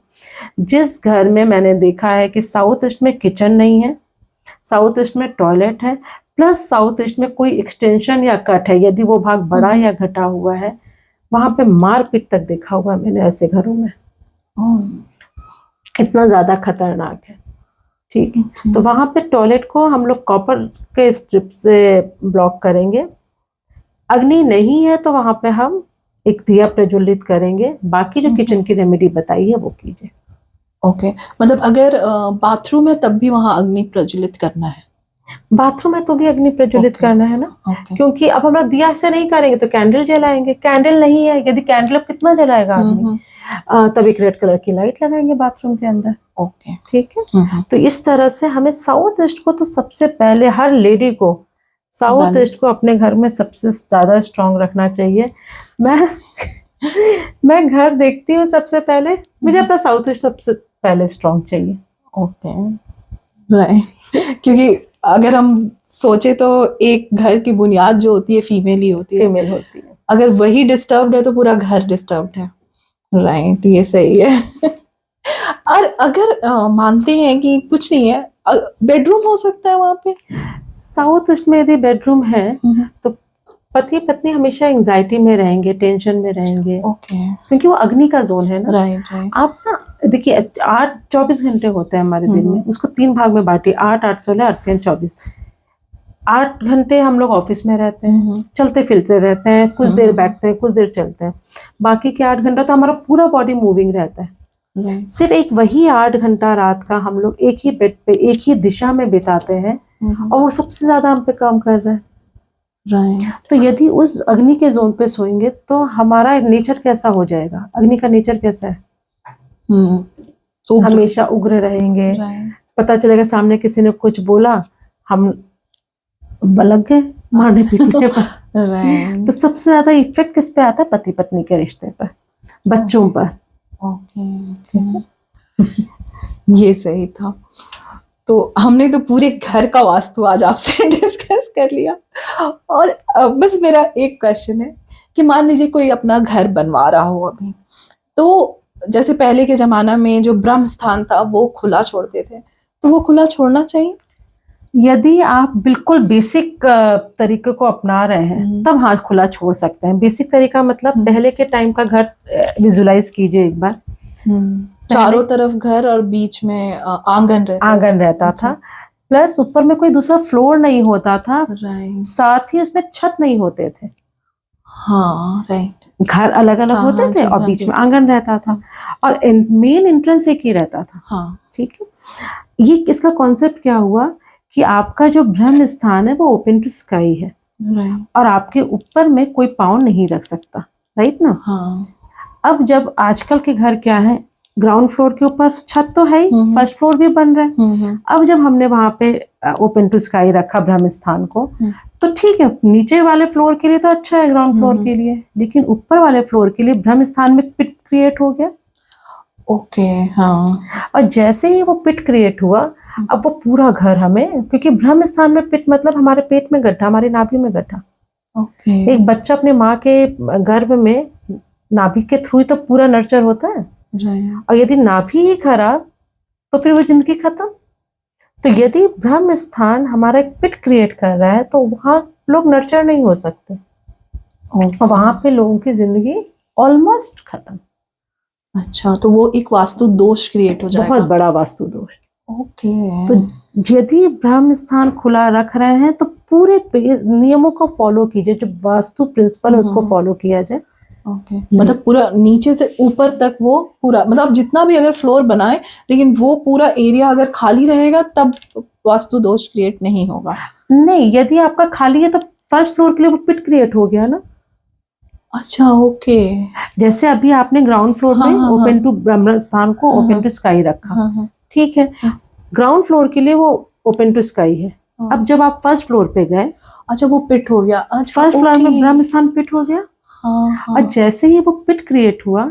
जिस घर में मैंने देखा है कि साउथ ईस्ट में किचन नहीं है, साउथ ईस्ट में टॉयलेट है, प्लस साउथ ईस्ट में कोई एक्सटेंशन या कट है, यदि वो भाग बड़ा या घटा हुआ है, वहां पे मारपीट तक देखा हुआ मैंने ऐसे घरों में। इतना ज्यादा खतरनाक है। ठीक है, तो वहां पे टॉयलेट को हम लोग कॉपर के स्ट्रिप से ब्लॉक करेंगे। अग्नि नहीं है तो वहां पे हम एक दिया प्रज्वलित करेंगे। बाकी जो किचन की रेमेडी बताई है वो कीजिए। ओके, मतलब अगर बाथरूम है तब भी वहां अग्नि प्रज्वलित करना है? बाथरूम में तो भी अग्नि प्रज्वलित करना है ना, क्योंकि अब हम लोग दिया से नहीं करेंगे तो कैंडल जलाएंगे। कैंडल नहीं है, यदि कैंडल अब कितना जलाएगा आदमी, तब एक रेड कलर की लाइट लगाएंगे बाथरूम के अंदर। ओके, ठीक है, तो इस तरह से हमें साउथ ईस्ट को तो सबसे पहले, हर लेडी को साउथ ईस्ट को अपने घर में सबसे ज्यादा स्ट्रांग रखना चाहिए। मैं घर देखती हूँ सबसे पहले, मुझे अपना साउथ ईस्ट सबसे पहले स्ट्रांग चाहिए। ओके, राइट, क्योंकि अगर हम सोचे तो एक घर की बुनियाद जो होती है फीमेल ही होती है। फीमेल होती है। अगर वही डिस्टर्ब्ड है तो पूरा घर डिस्टर्ब्ड है। राइट, ये सही है। और अगर मानते हैं कि कुछ नहीं है, बेडरूम हो सकता है वहां पे? साउथ ईस्ट में यदि बेडरूम है तो पति पत्नी हमेशा एंजाइटी में रहेंगे, टेंशन में रहेंगे। ओके, क्योंकि वो अग्नि का जोन है ना। राइट। आप ना देखिए, 24 घंटे होते हैं हमारे दिन में, उसको 3 भाग में बांटिए, 8, 8, 16, 8, 24। 8 घंटे हम लोग ऑफिस में रहते हैं, चलते फिरते रहते हैं, कुछ देर बैठते हैं, कुछ देर चलते हैं। बाकी के 8 घंटा तो हमारा पूरा बॉडी मूविंग रहता है। सिर्फ एक वही 8 घंटा रात का हम लोग एक ही बेड पे, एक ही दिशा में बिताते हैं, और वो सबसे ज्यादा हम पे काम कर रहा है। तो यदि उस अग्नि के जोन पे सोएंगे तो हमारा नेचर कैसा हो जाएगा? अग्नि का नेचर कैसा है? हमेशा उग्र रहेंगे। पता चलेगा सामने किसी ने कुछ बोला, हम लग गए मारने पीटने पर। तो सबसे ज्यादा इफेक्ट किस पे आता है? पति पत्नी के रिश्ते पर, बच्चों पर। ये सही था। तो हमने तो पूरे घर का वास्तु आज आपसे डिस्कस कर लिया। और बस मेरा एक क्वेश्चन है कि मान लीजिए कोई अपना घर बनवा रहा हो अभी, तो जैसे पहले के जमाना में जो ब्रह्म स्थान था वो खुला छोड़ते थे, तो वो खुला छोड़ना चाहिए? यदि आप बिल्कुल बेसिक तरीके को अपना रहे हैं तब हाँ खुला छोड़ सकते हैं। बेसिक तरीका मतलब पहले के टाइम का घर विजुलाइज कीजिए एक बार। चारों तरफ घर और बीच में आंगन रहता था, प्लस ऊपर में कोई दूसरा फ्लोर नहीं होता था, राइट। साथ ही उसमें छत नहीं होते थे। हाँ राइट। घर अलग अलग हाँ, होते हाँ, थे जी, और हाँ, बीच जी। में आंगन रहता था और मेन एंट्रेंस एक ही रहता था। हाँ ठीक है, ये इसका कॉन्सेप्ट क्या हुआ कि आपका जो ब्रह्म स्थान है वो ओपन टू स्काई है राइट। और आपके ऊपर में कोई पाँव नहीं रख सकता, राइट ना। हाँ अब जब आजकल के घर क्या है, ग्राउंड फ्लोर के ऊपर छत तो है ही, फर्स्ट फ्लोर भी बन रहा है। अब जब हमने वहां पे ओपन टू स्काई रखा ब्रह्म स्थान को, तो ठीक है, नीचे वाले फ्लोर के लिए तो अच्छा है, ग्राउंड फ्लोर के लिए, लेकिन ऊपर वाले फ्लोर के लिए ब्रह्म स्थान में पिट क्रिएट हो गया। ओके। हाँ और जैसे ही वो पिट क्रिएट हुआ, अब वो पूरा घर हमें, क्योंकि ब्रह्म स्थान में पिट मतलब हमारे पेट में गड्ढा, हमारी नाभि में गड्ढा। ओके। एक बच्चा अपने माँ के गर्भ में नाभि के थ्रू ही तो पूरा नर्चर होता है, राइट। और यदि नाभि ही खराब तो फिर वो जिंदगी खत्म। तो यदि ब्रह्म स्थान हमारा एक पिट क्रिएट कर रहा है तो वहां लोग नर्चर नहीं हो सकते और वहां पे लोगों की जिंदगी ऑलमोस्ट खत्म। अच्छा, तो वो एक वास्तु दोष क्रिएट हो जाएगा। बहुत बड़ा वास्तु दोष। ओके। तो यदि ब्रह्म स्थान खुला रख रहे हैं तो पूरे नियमों को फॉलो कीजिए, जो वास्तु प्रिंसिपल है उसको फॉलो किया जाए। ओके। मतलब पूरा नीचे से ऊपर तक वो पूरा, मतलब जितना भी अगर फ्लोर बनाए, लेकिन वो पूरा एरिया अगर खाली रहेगा तब वास्तु दोष क्रिएट नहीं होगा। नहीं, यदि आपका खाली है तो फर्स्ट फ्लोर के लिए वो पिट क्रिएट हो गया ना। अच्छा ओके। जैसे अभी आपने ग्राउंड फ्लोर में ओपन टू ब्रह्म स्थान को ओपन टू स्काई रखा, ठीक है, ग्राउंड फ्लोर के लिए वो ओपन टू स्काई है। अब जब आप फर्स्ट फ्लोर पे गए, अच्छा वो पिट हो गया। अच्छा, फर्स्ट फ्लोर में ब्रह्म स्थान पिट हो गया। और जैसे ही वो पिट क्रिएट हुआ,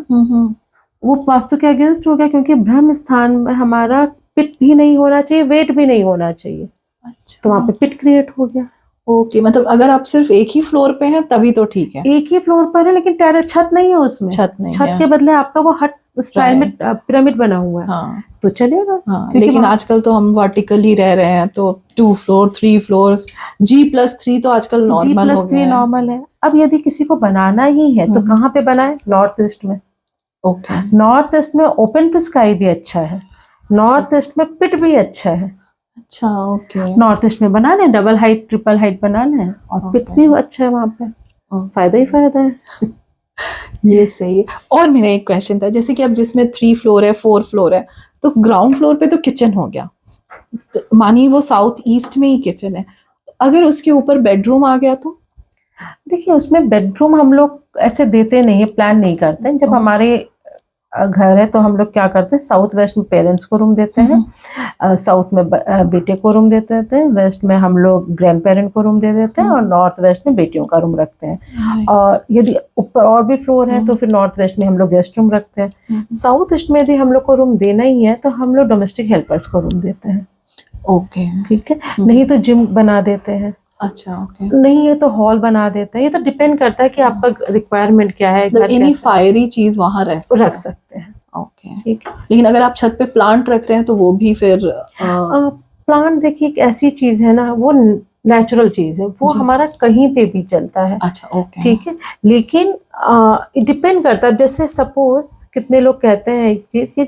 वो वास्तु के अगेंस्ट हो गया, क्योंकि ब्रह्म स्थान में हमारा पिट भी नहीं होना चाहिए, वेट भी नहीं होना चाहिए। अच्छा। तो वहां पे पिट क्रिएट हो गया। ओके, मतलब अगर आप सिर्फ एक ही फ्लोर पे हैं तभी तो ठीक है। एक ही फ्लोर पर है लेकिन टेरेस छत नहीं है उसमें, छत नहीं छत है। के बदले आपका वो हट स्टाइल में पिरामिड बना हुआ है। हाँ तो चलेगा। हाँ, लेकिन आजकल तो हम वर्टिकली रह रहे हैं, तो 2 फ्लोर 3 फ्लोर्स G+3 तो आजकल नॉर्मल हो गया है। नॉर्मल है। अब यदि किसी को बनाना ही है तो कहाँ पे बनाए? नॉर्थ ईस्ट में। ओके। नॉर्थ ईस्ट में ओपन टू स्काई भी अच्छा है, नॉर्थ ईस्ट में पिट भी अच्छा है। अच्छा ओके। नॉर्थ ईस्ट में बनाना है, डबल हाइट ट्रिपल हाइट बनाना है, और पिट भी अच्छा है, वहां पे फायदा ही फायदा है। ये सही है। और मेरा एक क्वेश्चन था, जैसे कि अब जिसमें 3 फ्लोर है 4 फ्लोर है, तो ग्राउंड फ्लोर पे तो किचन हो गया, तो मानिए वो साउथ ईस्ट में ही किचन है, अगर उसके ऊपर बेडरूम आ गया तो? देखिए, उसमें बेडरूम हम लोग ऐसे देते नहीं है, प्लान नहीं करते हैं। जब हमारे घर है तो हम लोग क्या करते हैं, साउथ वेस्ट में पेरेंट्स को रूम देते हैं, साउथ में बेटे को रूम देते हैं, वेस्ट में हम लोग ग्रैंड पेरेंट को रूम दे देते हैं, और नॉर्थ वेस्ट में बेटियों का रूम रखते हैं। और यदि ऊपर और भी फ्लोर है तो फिर नॉर्थ वेस्ट में हम लोग गेस्ट रूम रखते हैं। साउथ ईस्ट में यदि हम लोग को रूम देना ही है तो हम लोग डोमेस्टिक हेल्पर्स को रूम देते हैं। ओके ठीक है, नहीं तो जिम बना देते हैं। अच्छा ओके। नहीं है तो हॉल बना देते हैं। ये तो डिपेंड करता है कि आपका रिक्वायरमेंट क्या है। मतलब एनी फायरी चीज वहां रख सकते हैं। ओके ठीक है, लेकिन अगर आप छत पे प्लांट रख रहे हैं तो वो भी फिर प्लांट देखिए एक ऐसी चीज है ना, वो नेचुरल चीज है, वो हमारा कहीं पे भी चलता है। अच्छा ओके। ठीक है, लेकिन डिपेंड करता है। जैसे सपोज कितने लोग कहते हैं एक चीज कि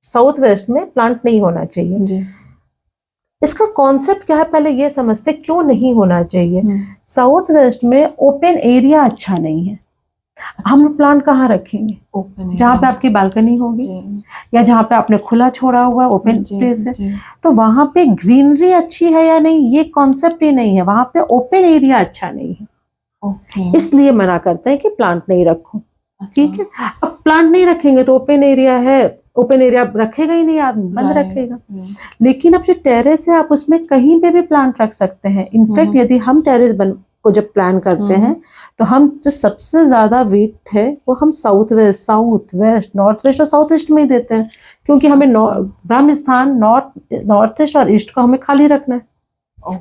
साउथ वेस्ट में प्लांट नहीं होना चाहिए जी। इसका कॉन्सेप्ट क्या है, पहले ये समझते क्यों नहीं होना चाहिए। साउथ वेस्ट में ओपन एरिया अच्छा नहीं है। हम लोग प्लांट कहाँ रखेंगे? ओपन जहाँ पे आपकी बालकनी होगी या जहाँ पे आपने खुला छोड़ा हुआ ओपन प्लेस है, तो वहां पे ग्रीनरी अच्छी है या नहीं, ये कॉन्सेप्ट ही नहीं है। वहां पे ओपन एरिया अच्छा नहीं है, ओके। इसलिए मना करते हैं कि प्लांट नहीं रखो। ठीक है, अब प्लांट नहीं रखेंगे तो ओपन एरिया है, ओपन एरिया रखेगा ही नहीं आदमी, बंद रखेगा। लेकिन अब जो टेरेस है आप उसमें कहीं पे भी प्लांट रख सकते हैं। इनफैक्ट यदि हम टेरेस को जब प्लान करते हैं तो हम जो सबसे ज्यादा वेट है वो हम साउथ वेस्ट, नॉर्थ वेस्ट और साउथ ईस्ट में ही देते हैं, क्योंकि हमें ब्रह्म स्थान नॉर्थ ईस्ट और ईस्ट को हमें खाली रखना है।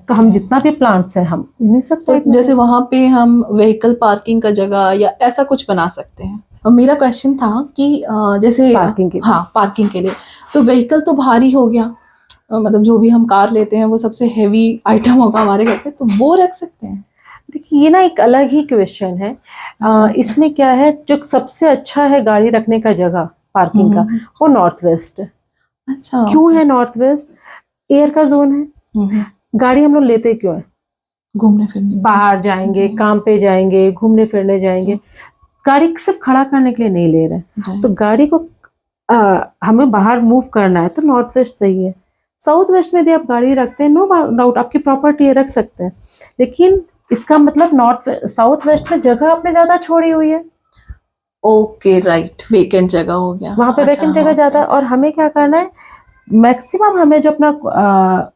तो हम जितना भी प्लांट्स हैं हम इन्हीं सब तो साइड में जैसे वहां पे हम व्हीकल पार्किंग का जगह या ऐसा कुछ बना सकते हैं। और मेरा क्वेश्चन था कि जैसे पार्किंग के लिए। हाँ, पार्किंग के लिए तो व्हीकल तो भारी हो गया, मतलब जो भी हम कार लेते हैं वो सबसे हेवी आइटम होगा हमारे घर पे, तो वो रख सकते हैं? देखिए ये ना एक अलग ही क्वेश्चन है। इसमें क्या है, जो सबसे अच्छा है गाड़ी रखने का जगह पार्किंग का वो नॉर्थ वेस्ट है। अच्छा, क्यों है नॉर्थ वेस्ट? एयर का जोन है। गाड़ी हम लोग लेते क्यों है? घूमने फिरने, बाहर जाएंगे, काम पे जाएंगे, घूमने फिरने जाएंगे, गाड़ी सिर्फ खड़ा करने के लिए नहीं ले रहे। तो गाड़ी को हमें बाहर मूव करना है तो नॉर्थ वेस्ट सही है। साउथ वेस्ट में यदि आप गाड़ी रखते हैं, नो डाउट आपकी प्रॉपर्टी है, रख सकते हैं, लेकिन इसका मतलब साउथ वेस्ट में जगह आपने ज्यादा छोड़ी हुई है। ओके, राइट, वेकेंट जगह हो गया वहां पे वेकेंट जगह ज्यादा है। और हमें क्या करना है, मैक्सिमम हमें जो अपना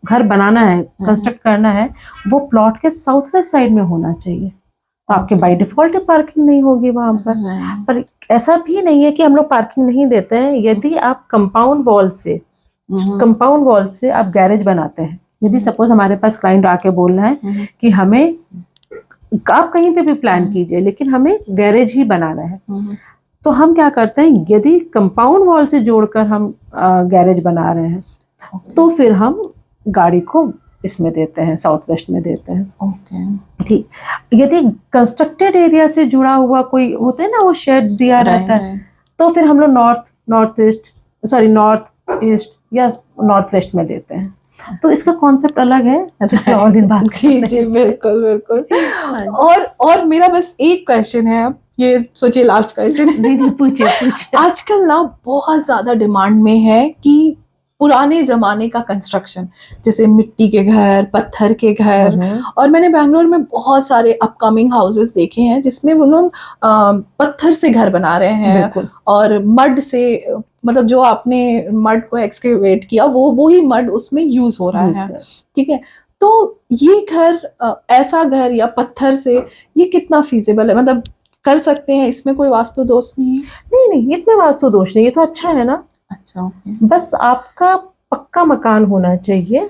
घर बनाना है, कंस्ट्रक्ट करना है, वो प्लॉट के साउथ वेस्ट साइड में होना चाहिए। तो आपके बाय डिफॉल्ट पार्किंग नहीं होगी वहां पर ऐसा भी नहीं है कि हम लोग पार्किंग नहीं देते हैं। यदि आप कंपाउंड वॉल से आप गैरेज बनाते हैं, यदि सपोज हमारे पास क्लाइंट आके बोल रहा है कि हमें, आप कहीं पे भी प्लान कीजिए लेकिन हमें गैरेज ही बनाना है, तो हम क्या करते हैं, यदि कंपाउंड वॉल से जोड़कर हम गैरेज बना रहे हैं तो फिर हम गाड़ी को इसमें देते हैं, साउथ वेस्ट में देते हैं। ओके, ठीक। यदि कंस्ट्रक्टेड एरिया से जुड़ा हुआ कोई होता है ना, वो शेड दिया रहता है, तो फिर हम लोग नॉर्थ ईस्ट या नॉर्थ वेस्ट में देते हैं। तो इसका कॉन्सेप्ट अलग है, जिससे और दिन बात जी जी, बिल्कुल बिल्कुल। और मेरा बस एक क्वेश्चन है, अब ये सोचिए लास्ट क्वेश्चन। नहीं, पूछिए। आजकल ना बहुत ज्यादा डिमांड में है कि पुराने जमाने का कंस्ट्रक्शन, जैसे मिट्टी के घर, पत्थर के घर, और मैंने बैंगलोर में बहुत सारे अपकमिंग हाउसेस देखे हैं जिसमें उन्होंने पत्थर से घर बना रहे हैं और मड से, मतलब जो आपने मड को एक्सकेवेट किया वो ही मड उसमें यूज हो रहा है। ठीक है, तो ये घर, ऐसा घर या पत्थर से, ये कितना फीजिबल है, मतलब कर सकते हैं, इसमें कोई वास्तु दोष नहीं है? नहीं, इसमें वास्तु दोष नहीं, ये तो अच्छा है ना। अच्छा, बस आपका पक्का मकान होना चाहिए।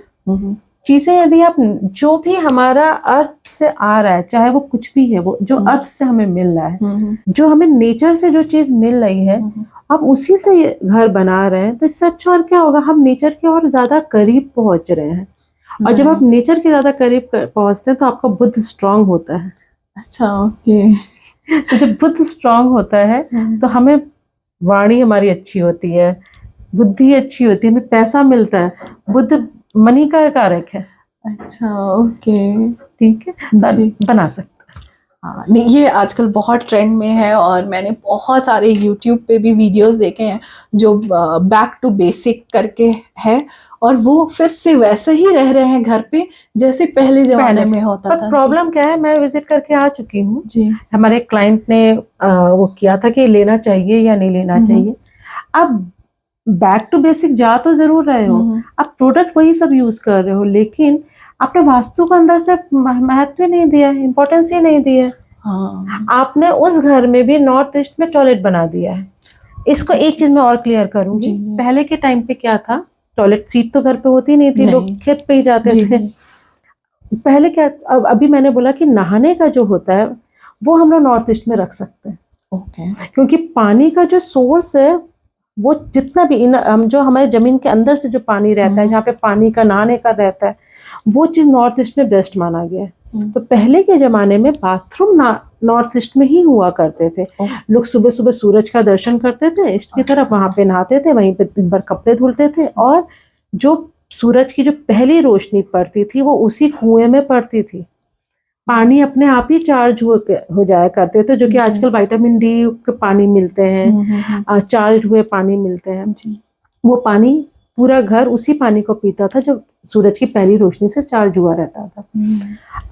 चीजें यदि आप, जो भी हमारा अर्थ से आ रहा है, चाहे वो कुछ भी है, वो जो अर्थ से हमें मिल रहा है, जो हमें नेचर से जो चीज मिल रही है, आप उसी से ये घर बना रहे हैं, तो इससे अच्छा और क्या होगा। हम नेचर के और ज्यादा करीब पहुंच रहे हैं, और जब आप नेचर के ज्यादा करीब पहुंचते हैं तो आपका बुद्ध स्ट्रांग होता है। अच्छा, ओके। तो जब बुद्ध स्ट्रांग होता है तो हमें वाणी हमारी अच्छी होती है, बुद्धि अच्छी होती है, हमें पैसा मिलता है। बुद्ध मनी का कारक है। अच्छा, ओके, ठीक है, बना सकते हैं। हाँ, नहीं, ये आजकल बहुत ट्रेंड में है और मैंने बहुत सारे यूट्यूब पे भी वीडियोस देखे हैं जो बैक टू बेसिक करके है, और वो फिर से वैसे ही रह रहे हैं घर पे जैसे पहले जमाने में होता था। प्रॉब्लम क्या है, मैं विजिट करके आ चुकी हूँ जी, हमारे क्लाइंट ने वो किया था कि लेना चाहिए या नहीं लेना चाहिए। अब बैक टू बेसिक जा तो जरूर रहे हो, आप प्रोडक्ट वही सब यूज कर रहे हो, लेकिन आपने वास्तु को अंदर से महत्व नहीं दिया है, इम्पोर्टेंस ही नहीं दी है। हाँ। आपने उस घर में भी नॉर्थ ईस्ट में टॉयलेट बना दिया है। इसको एक चीज मैं और क्लियर करूंगी, पहले के टाइम पे क्या था, टॉयलेट सीट तो घर पे होती नहीं थी, लोग खेत पे ही जाते थे। पहले क्या, अभी मैंने बोला कि नहाने का जो होता है वो हम लोग नॉर्थ ईस्ट में रख सकते हैं। ओके, क्योंकि पानी का जो सोर्स है, वो जितना भी हम जो हमारे जमीन के अंदर से जो पानी रहता है, जहाँ पे पानी का नहाने का रहता है, वो चीज नॉर्थ ईस्ट में बेस्ट माना गया है। तो पहले के जमाने में बाथरूम नॉर्थ ईस्ट में ही हुआ करते थे। लोग सुबह सुबह सूरज का दर्शन करते थे, ईस्ट की तरफ, वहां पे नहाते थे, वहीं पे दिन भर कपड़े धुलते थे, और जो सूरज की जो पहली रोशनी पड़ती थी वो उसी कुएं में पड़ती थी। पानी अपने आप ही चार्ज हो जाया करते थे, जो कि आजकल विटामिन डी के पानी मिलते हैं, चार्ज हुए पानी मिलते हैं। वो पानी पूरा घर उसी पानी को पीता था जो सूरज की पहली रोशनी से चार्ज हुआ रहता था।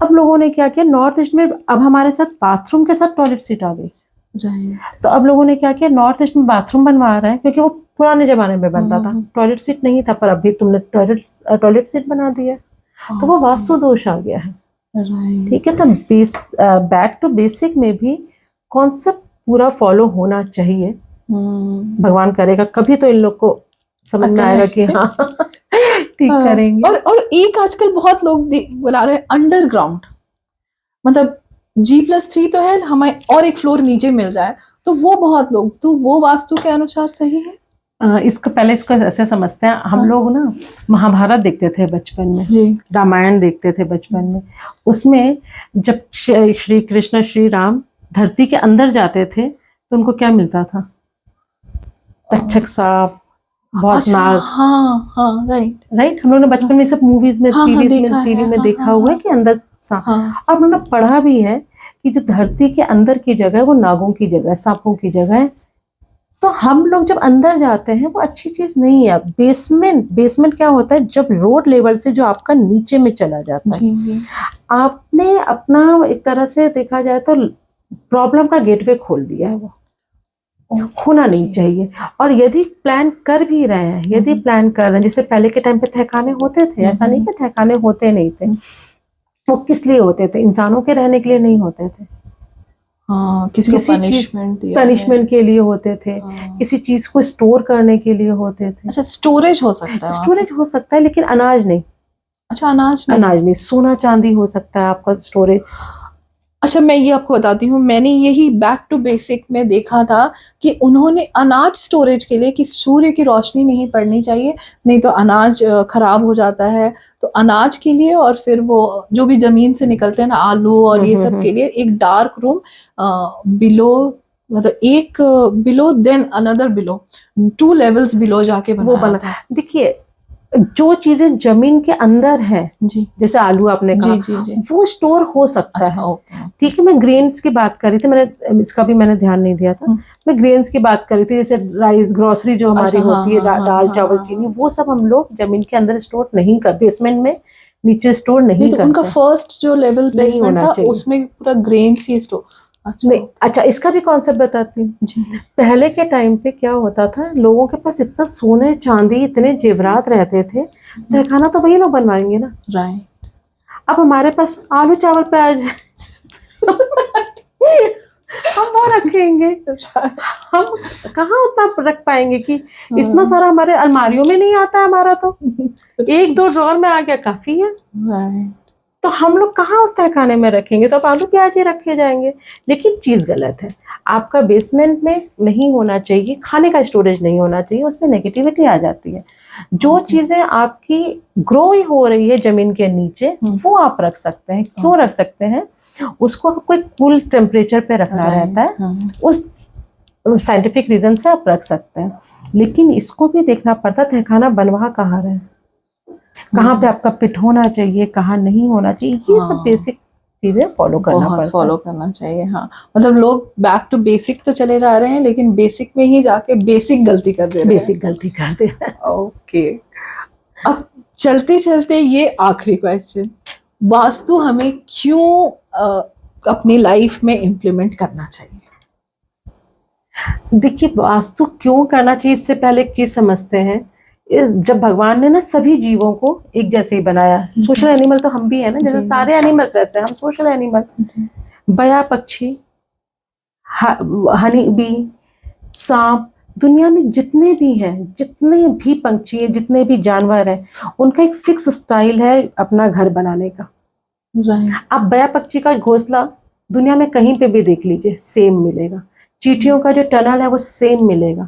अब लोगों ने क्या किया, नॉर्थ ईस्ट में अब हमारे साथ बाथरूम के साथ टॉयलेट सीट आ गई। तो अब लोगों ने क्या किया, नॉर्थ ईस्ट में बाथरूम बनवा रहे हैं, क्योंकि वो पुराने जमाने में बनता था, टॉयलेट सीट नहीं था, पर अभी तुमने टॉयलेट सीट बना दिया, तो वो वास्तु दोष आ गया है। राइट। ठीक है, तो बैक टू बेसिक में भी कॉन्सेप्ट पूरा फॉलो होना चाहिए। भगवान करेगा कभी तो इन लोग को समझ में आएगा कि हाँ ठीक करेंगे। और एक आजकल बहुत लोग बुला रहे हैं अंडरग्राउंड, मतलब G+3 तो है, हमें और एक फ्लोर नीचे मिल जाए, तो वो बहुत लोग, तो वो वास्तु के अनुसार सही है? इसको ऐसे समझते हैं हम लोग ना, महाभारत देखते थे बचपन में जी। रामायण देखते थे बचपन में। उसमें जब श्री कृष्ण श्री राम धरती के अंदर जाते थे तो उनको क्या मिलता था? तक्षक सांप, बहुत नाग। हाँ हाँ, राइट। हम लोगों ने बचपन में सब मूवीज में, हाँ, टीवी में देखा हुआ है कि अंदर सांप। और हम लोग पढ़ा भी है कि जो धरती के अंदर की जगह है वो नागों की जगह है, सांपों की जगह है। तो हम लोग जब अंदर जाते हैं वो अच्छी चीज नहीं है। बेसमेंट क्या होता है? जब रोड लेवल से जो आपका नीचे में चला जाता है, आपने अपना एक तरह से देखा जाए तो प्रॉब्लम का गेटवे खोल दिया है। वो होना नहीं चाहिए। और यदि प्लान कर भी रहे हैं, जैसे पहले के टाइम पे तहखाने होते थे, ऐसा नहीं कि तहखाने होते नहीं थे। वो किस लिए होते थे? इंसानों के रहने के लिए नहीं होते थे। हाँ, किसी पनिशमेंट के लिए होते थे। किसी चीज को स्टोर करने के लिए होते थे। अच्छा, स्टोरेज हो सकता है? स्टोरेज हो सकता है, लेकिन अनाज नहीं। अच्छा, अनाज नहीं, सोना चांदी हो सकता है आपका स्टोरेज। अच्छा, मैं ये आपको बताती हूँ, मैंने यही बैक टू बेसिक में देखा था कि उन्होंने अनाज स्टोरेज के लिए कि सूर्य की रोशनी नहीं पड़नी चाहिए, नहीं तो अनाज खराब हो जाता है। तो अनाज के लिए, और फिर वो जो भी जमीन से निकलते हैं ना, आलू और ये सब के लिए एक डार्क रूम बिलो, मतलब एक below then another below, 2 levels below जाके बनाया था। देखिए, जो चीजें जमीन के अंदर है, जी, जैसे आलू आपने कहा, जी। वो स्टोर हो सकता है। ओके। ठीक है, मैं ग्रेन्स की बात कर रही थी, मैंने इसका भी मैंने ध्यान नहीं दिया था। मैं ग्रेन्स की बात कर रही थी, जैसे राइस, ग्रोसरी जो हमारी होती है, दाल चावल चीनी, वो सब हम लोग जमीन के अंदर स्टोर नहीं कर, बेसमेंट में नीचे स्टोर नहीं करते। उनका फर्स्ट जो लेवल बेसमेंट था उसमें पूरा ग्रेन्स ही स्टोर। अच्छा, इसका भी कॉन्सेप्ट बताती हूँ। पहले के टाइम पे क्या होता था, लोगों के पास इतना सोने चांदी, इतने जेवरात रहते थे, तहखाना तो वही लोग बनवाएंगे ना। राइट। अब हमारे पास आलू चावल प्याज हम वो रखेंगे। हम कहाँ उतना रख पाएंगे कि इतना सारा हमारे अलमारियों में नहीं आता है। हमारा तो 1-2 ड्रॉर में आ गया, काफी है। तो हम लोग कहाँ उस तहखाने में रखेंगे? तो अब आलू प्याज ही रखे जाएंगे। लेकिन चीज गलत है। आपका बेसमेंट में नहीं होना चाहिए, खाने का स्टोरेज नहीं होना चाहिए, उसमें नेगेटिविटी आ जाती है। जो चीजें आपकी ग्रो ही हो रही है जमीन के नीचे, वो आप रख सकते हैं। क्यों रख सकते हैं? उसको आपको एक कूल टेम्परेचर पे रखना रहता है, उस साइंटिफिक रीजन से आप रख सकते हैं। लेकिन इसको भी देखना पड़ता है, तहखाना बनवा कहाँ रहे, कहाँ पे आपका पिट होना चाहिए, कहाँ नहीं होना चाहिए, ये सब बेसिक चीजें फॉलो करना चाहिए। हाँ, मतलब लोग बैक टू बेसिक तो चले जा रहे हैं, लेकिन बेसिक में ही जाके बेसिक गलती कर दे रहे हैं। ओके, अब चलते चलते ये आखिरी क्वेश्चन, वास्तु हमें क्यों अपनी लाइफ में इम्प्लीमेंट करना चाहिए? देखिए, वास्तु क्यों करना चाहिए, इससे पहले एक चीज समझते हैं। जब भगवान ने ना सभी जीवों को एक जैसे ही बनाया, सोशल एनिमल तो हम भी है ना, जैसे सारे एनिमल्स वैसे हम सोशल एनिमल। बया पक्षी, हनी बी, सांप, दुनिया में जितने भी हैं, जितने भी पंछी हैं, जितने भी जानवर हैं, उनका एक फिक्स स्टाइल है अपना घर बनाने का। आप बया पक्षी का घोंसला दुनिया में कहीं पे भी देख लीजिए, सेम मिलेगा। चींटियों का जो टनल है वो सेम मिलेगा।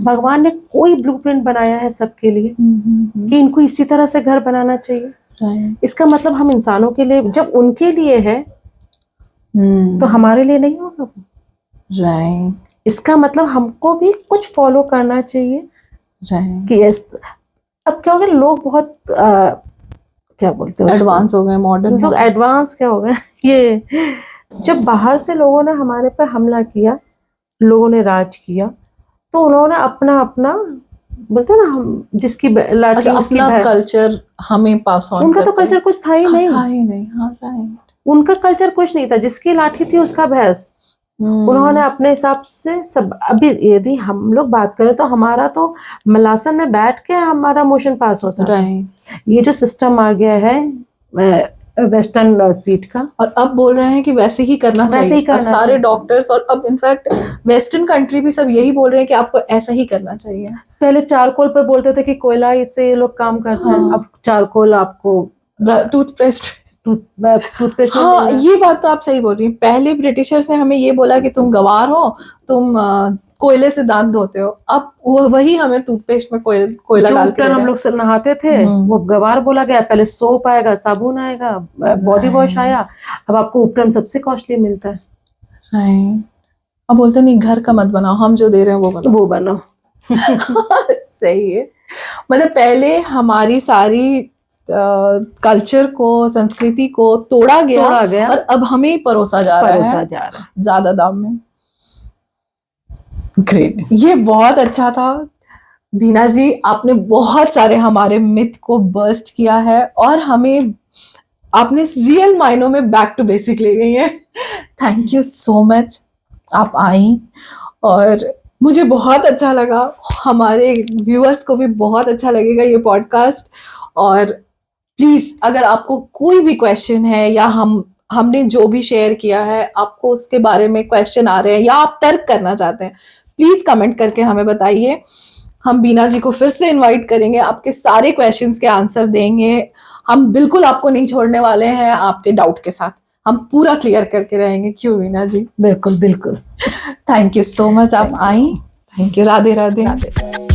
भगवान ने कोई ब्लूप्रिंट बनाया है सबके लिए कि इनको इसी तरह से घर बनाना चाहिए। इसका मतलब हम इंसानों के लिए, जब उनके लिए है तो हमारे लिए नहीं होगा। इसका मतलब हमको भी कुछ फॉलो करना चाहिए कि अब क्या हो गया, लोग बहुत क्या बोलते हैं, एडवांस हो गए, मॉडर्न लोग एडवांस क्या हो गए। ये जब बाहर से लोगों ने हमारे पर हमला किया, लोगों ने राज किया, तो उन्होंने अपना अपना बोलते हैं ना, हम जिसकी लाठी उसकी अपना कल्चर हमें पास ऑन। उनका तो कल्चर कुछ था ही नहीं। हाँ, राइट। उनका कल्चर कुछ नहीं था, जिसकी लाठी थी उसका भैंस। उन्होंने अपने हिसाब से सब। अभी यदि हम लोग बात करें तो हमारा तो मलासन में बैठ के हमारा मोशन पास होता है। ये जो सिस्टम आ गया है वेस्टर्न सीट का। और अब बोल रहे हैं कि वैसे ही करना वैसे चाहिए। ही करना अब सारे चाहिए। डॉक्टर्स और अब इनफैक्ट वेस्टर्न कंट्री भी सब यही बोल रहे हैं कि आपको ऐसा ही करना चाहिए। पहले चारकोल पे बोलते थे कि कोयला इससे ये लोग काम करते हैं, अब चारकोल आपको टूथपेस्ट टूथपेस्ट में हाँ, मिल रहा है। ये बात तो आप सही बोल रही हैं। पहले ब्रिटिशर्स ने हमें ये बोला कि तुम गंवार हो, तुम कोयले से दांत धोते हो। अब वही हमें टूथपेस्ट में कोयला जो डाल के उपटन दे हम रहे लोग से नहाते थे हम्म। वो गवार बोला गया। पहले सोप आएगा, साबुन आएगा, बॉडी वॉश आया, अब आपको उपटन सबसे कॉस्टली मिलता है। हैं। अब बोलते नहीं घर का मत बनाओ, हम जो दे रहे हैं वो बनाओ। वो बनाओ। सही है। मतलब पहले हमारी सारी कल्चर को, संस्कृति को तोड़ा गया और अब हमें परोसा जा रहा है ज्यादा दाम में। ग्रेट, ये बहुत अच्छा था बीना जी। आपने बहुत सारे हमारे मिथ को बर्स्ट किया है और हमें आपने रियल मायनों में बैक टू बेसिक ले गई है। थैंक यू सो मच, आप आई और मुझे बहुत अच्छा लगा। हमारे व्यूअर्स को भी बहुत अच्छा लगेगा ये पॉडकास्ट। और प्लीज अगर आपको कोई भी क्वेश्चन है या हमने जो भी शेयर किया है आपको उसके बारे में क्वेश्चन आ रहे हैं या आप तर्क करना चाहते हैं, प्लीज कमेंट करके हमें बताइए। हम बीना जी को फिर से इनवाइट करेंगे, आपके सारे क्वेश्चंस के आंसर देंगे। हम बिल्कुल आपको नहीं छोड़ने वाले हैं आपके डाउट के साथ, हम पूरा क्लियर करके रहेंगे। क्यों बीना जी? बिल्कुल बिल्कुल। थैंक यू सो मच, आप आई। Thank you. राधे राधे।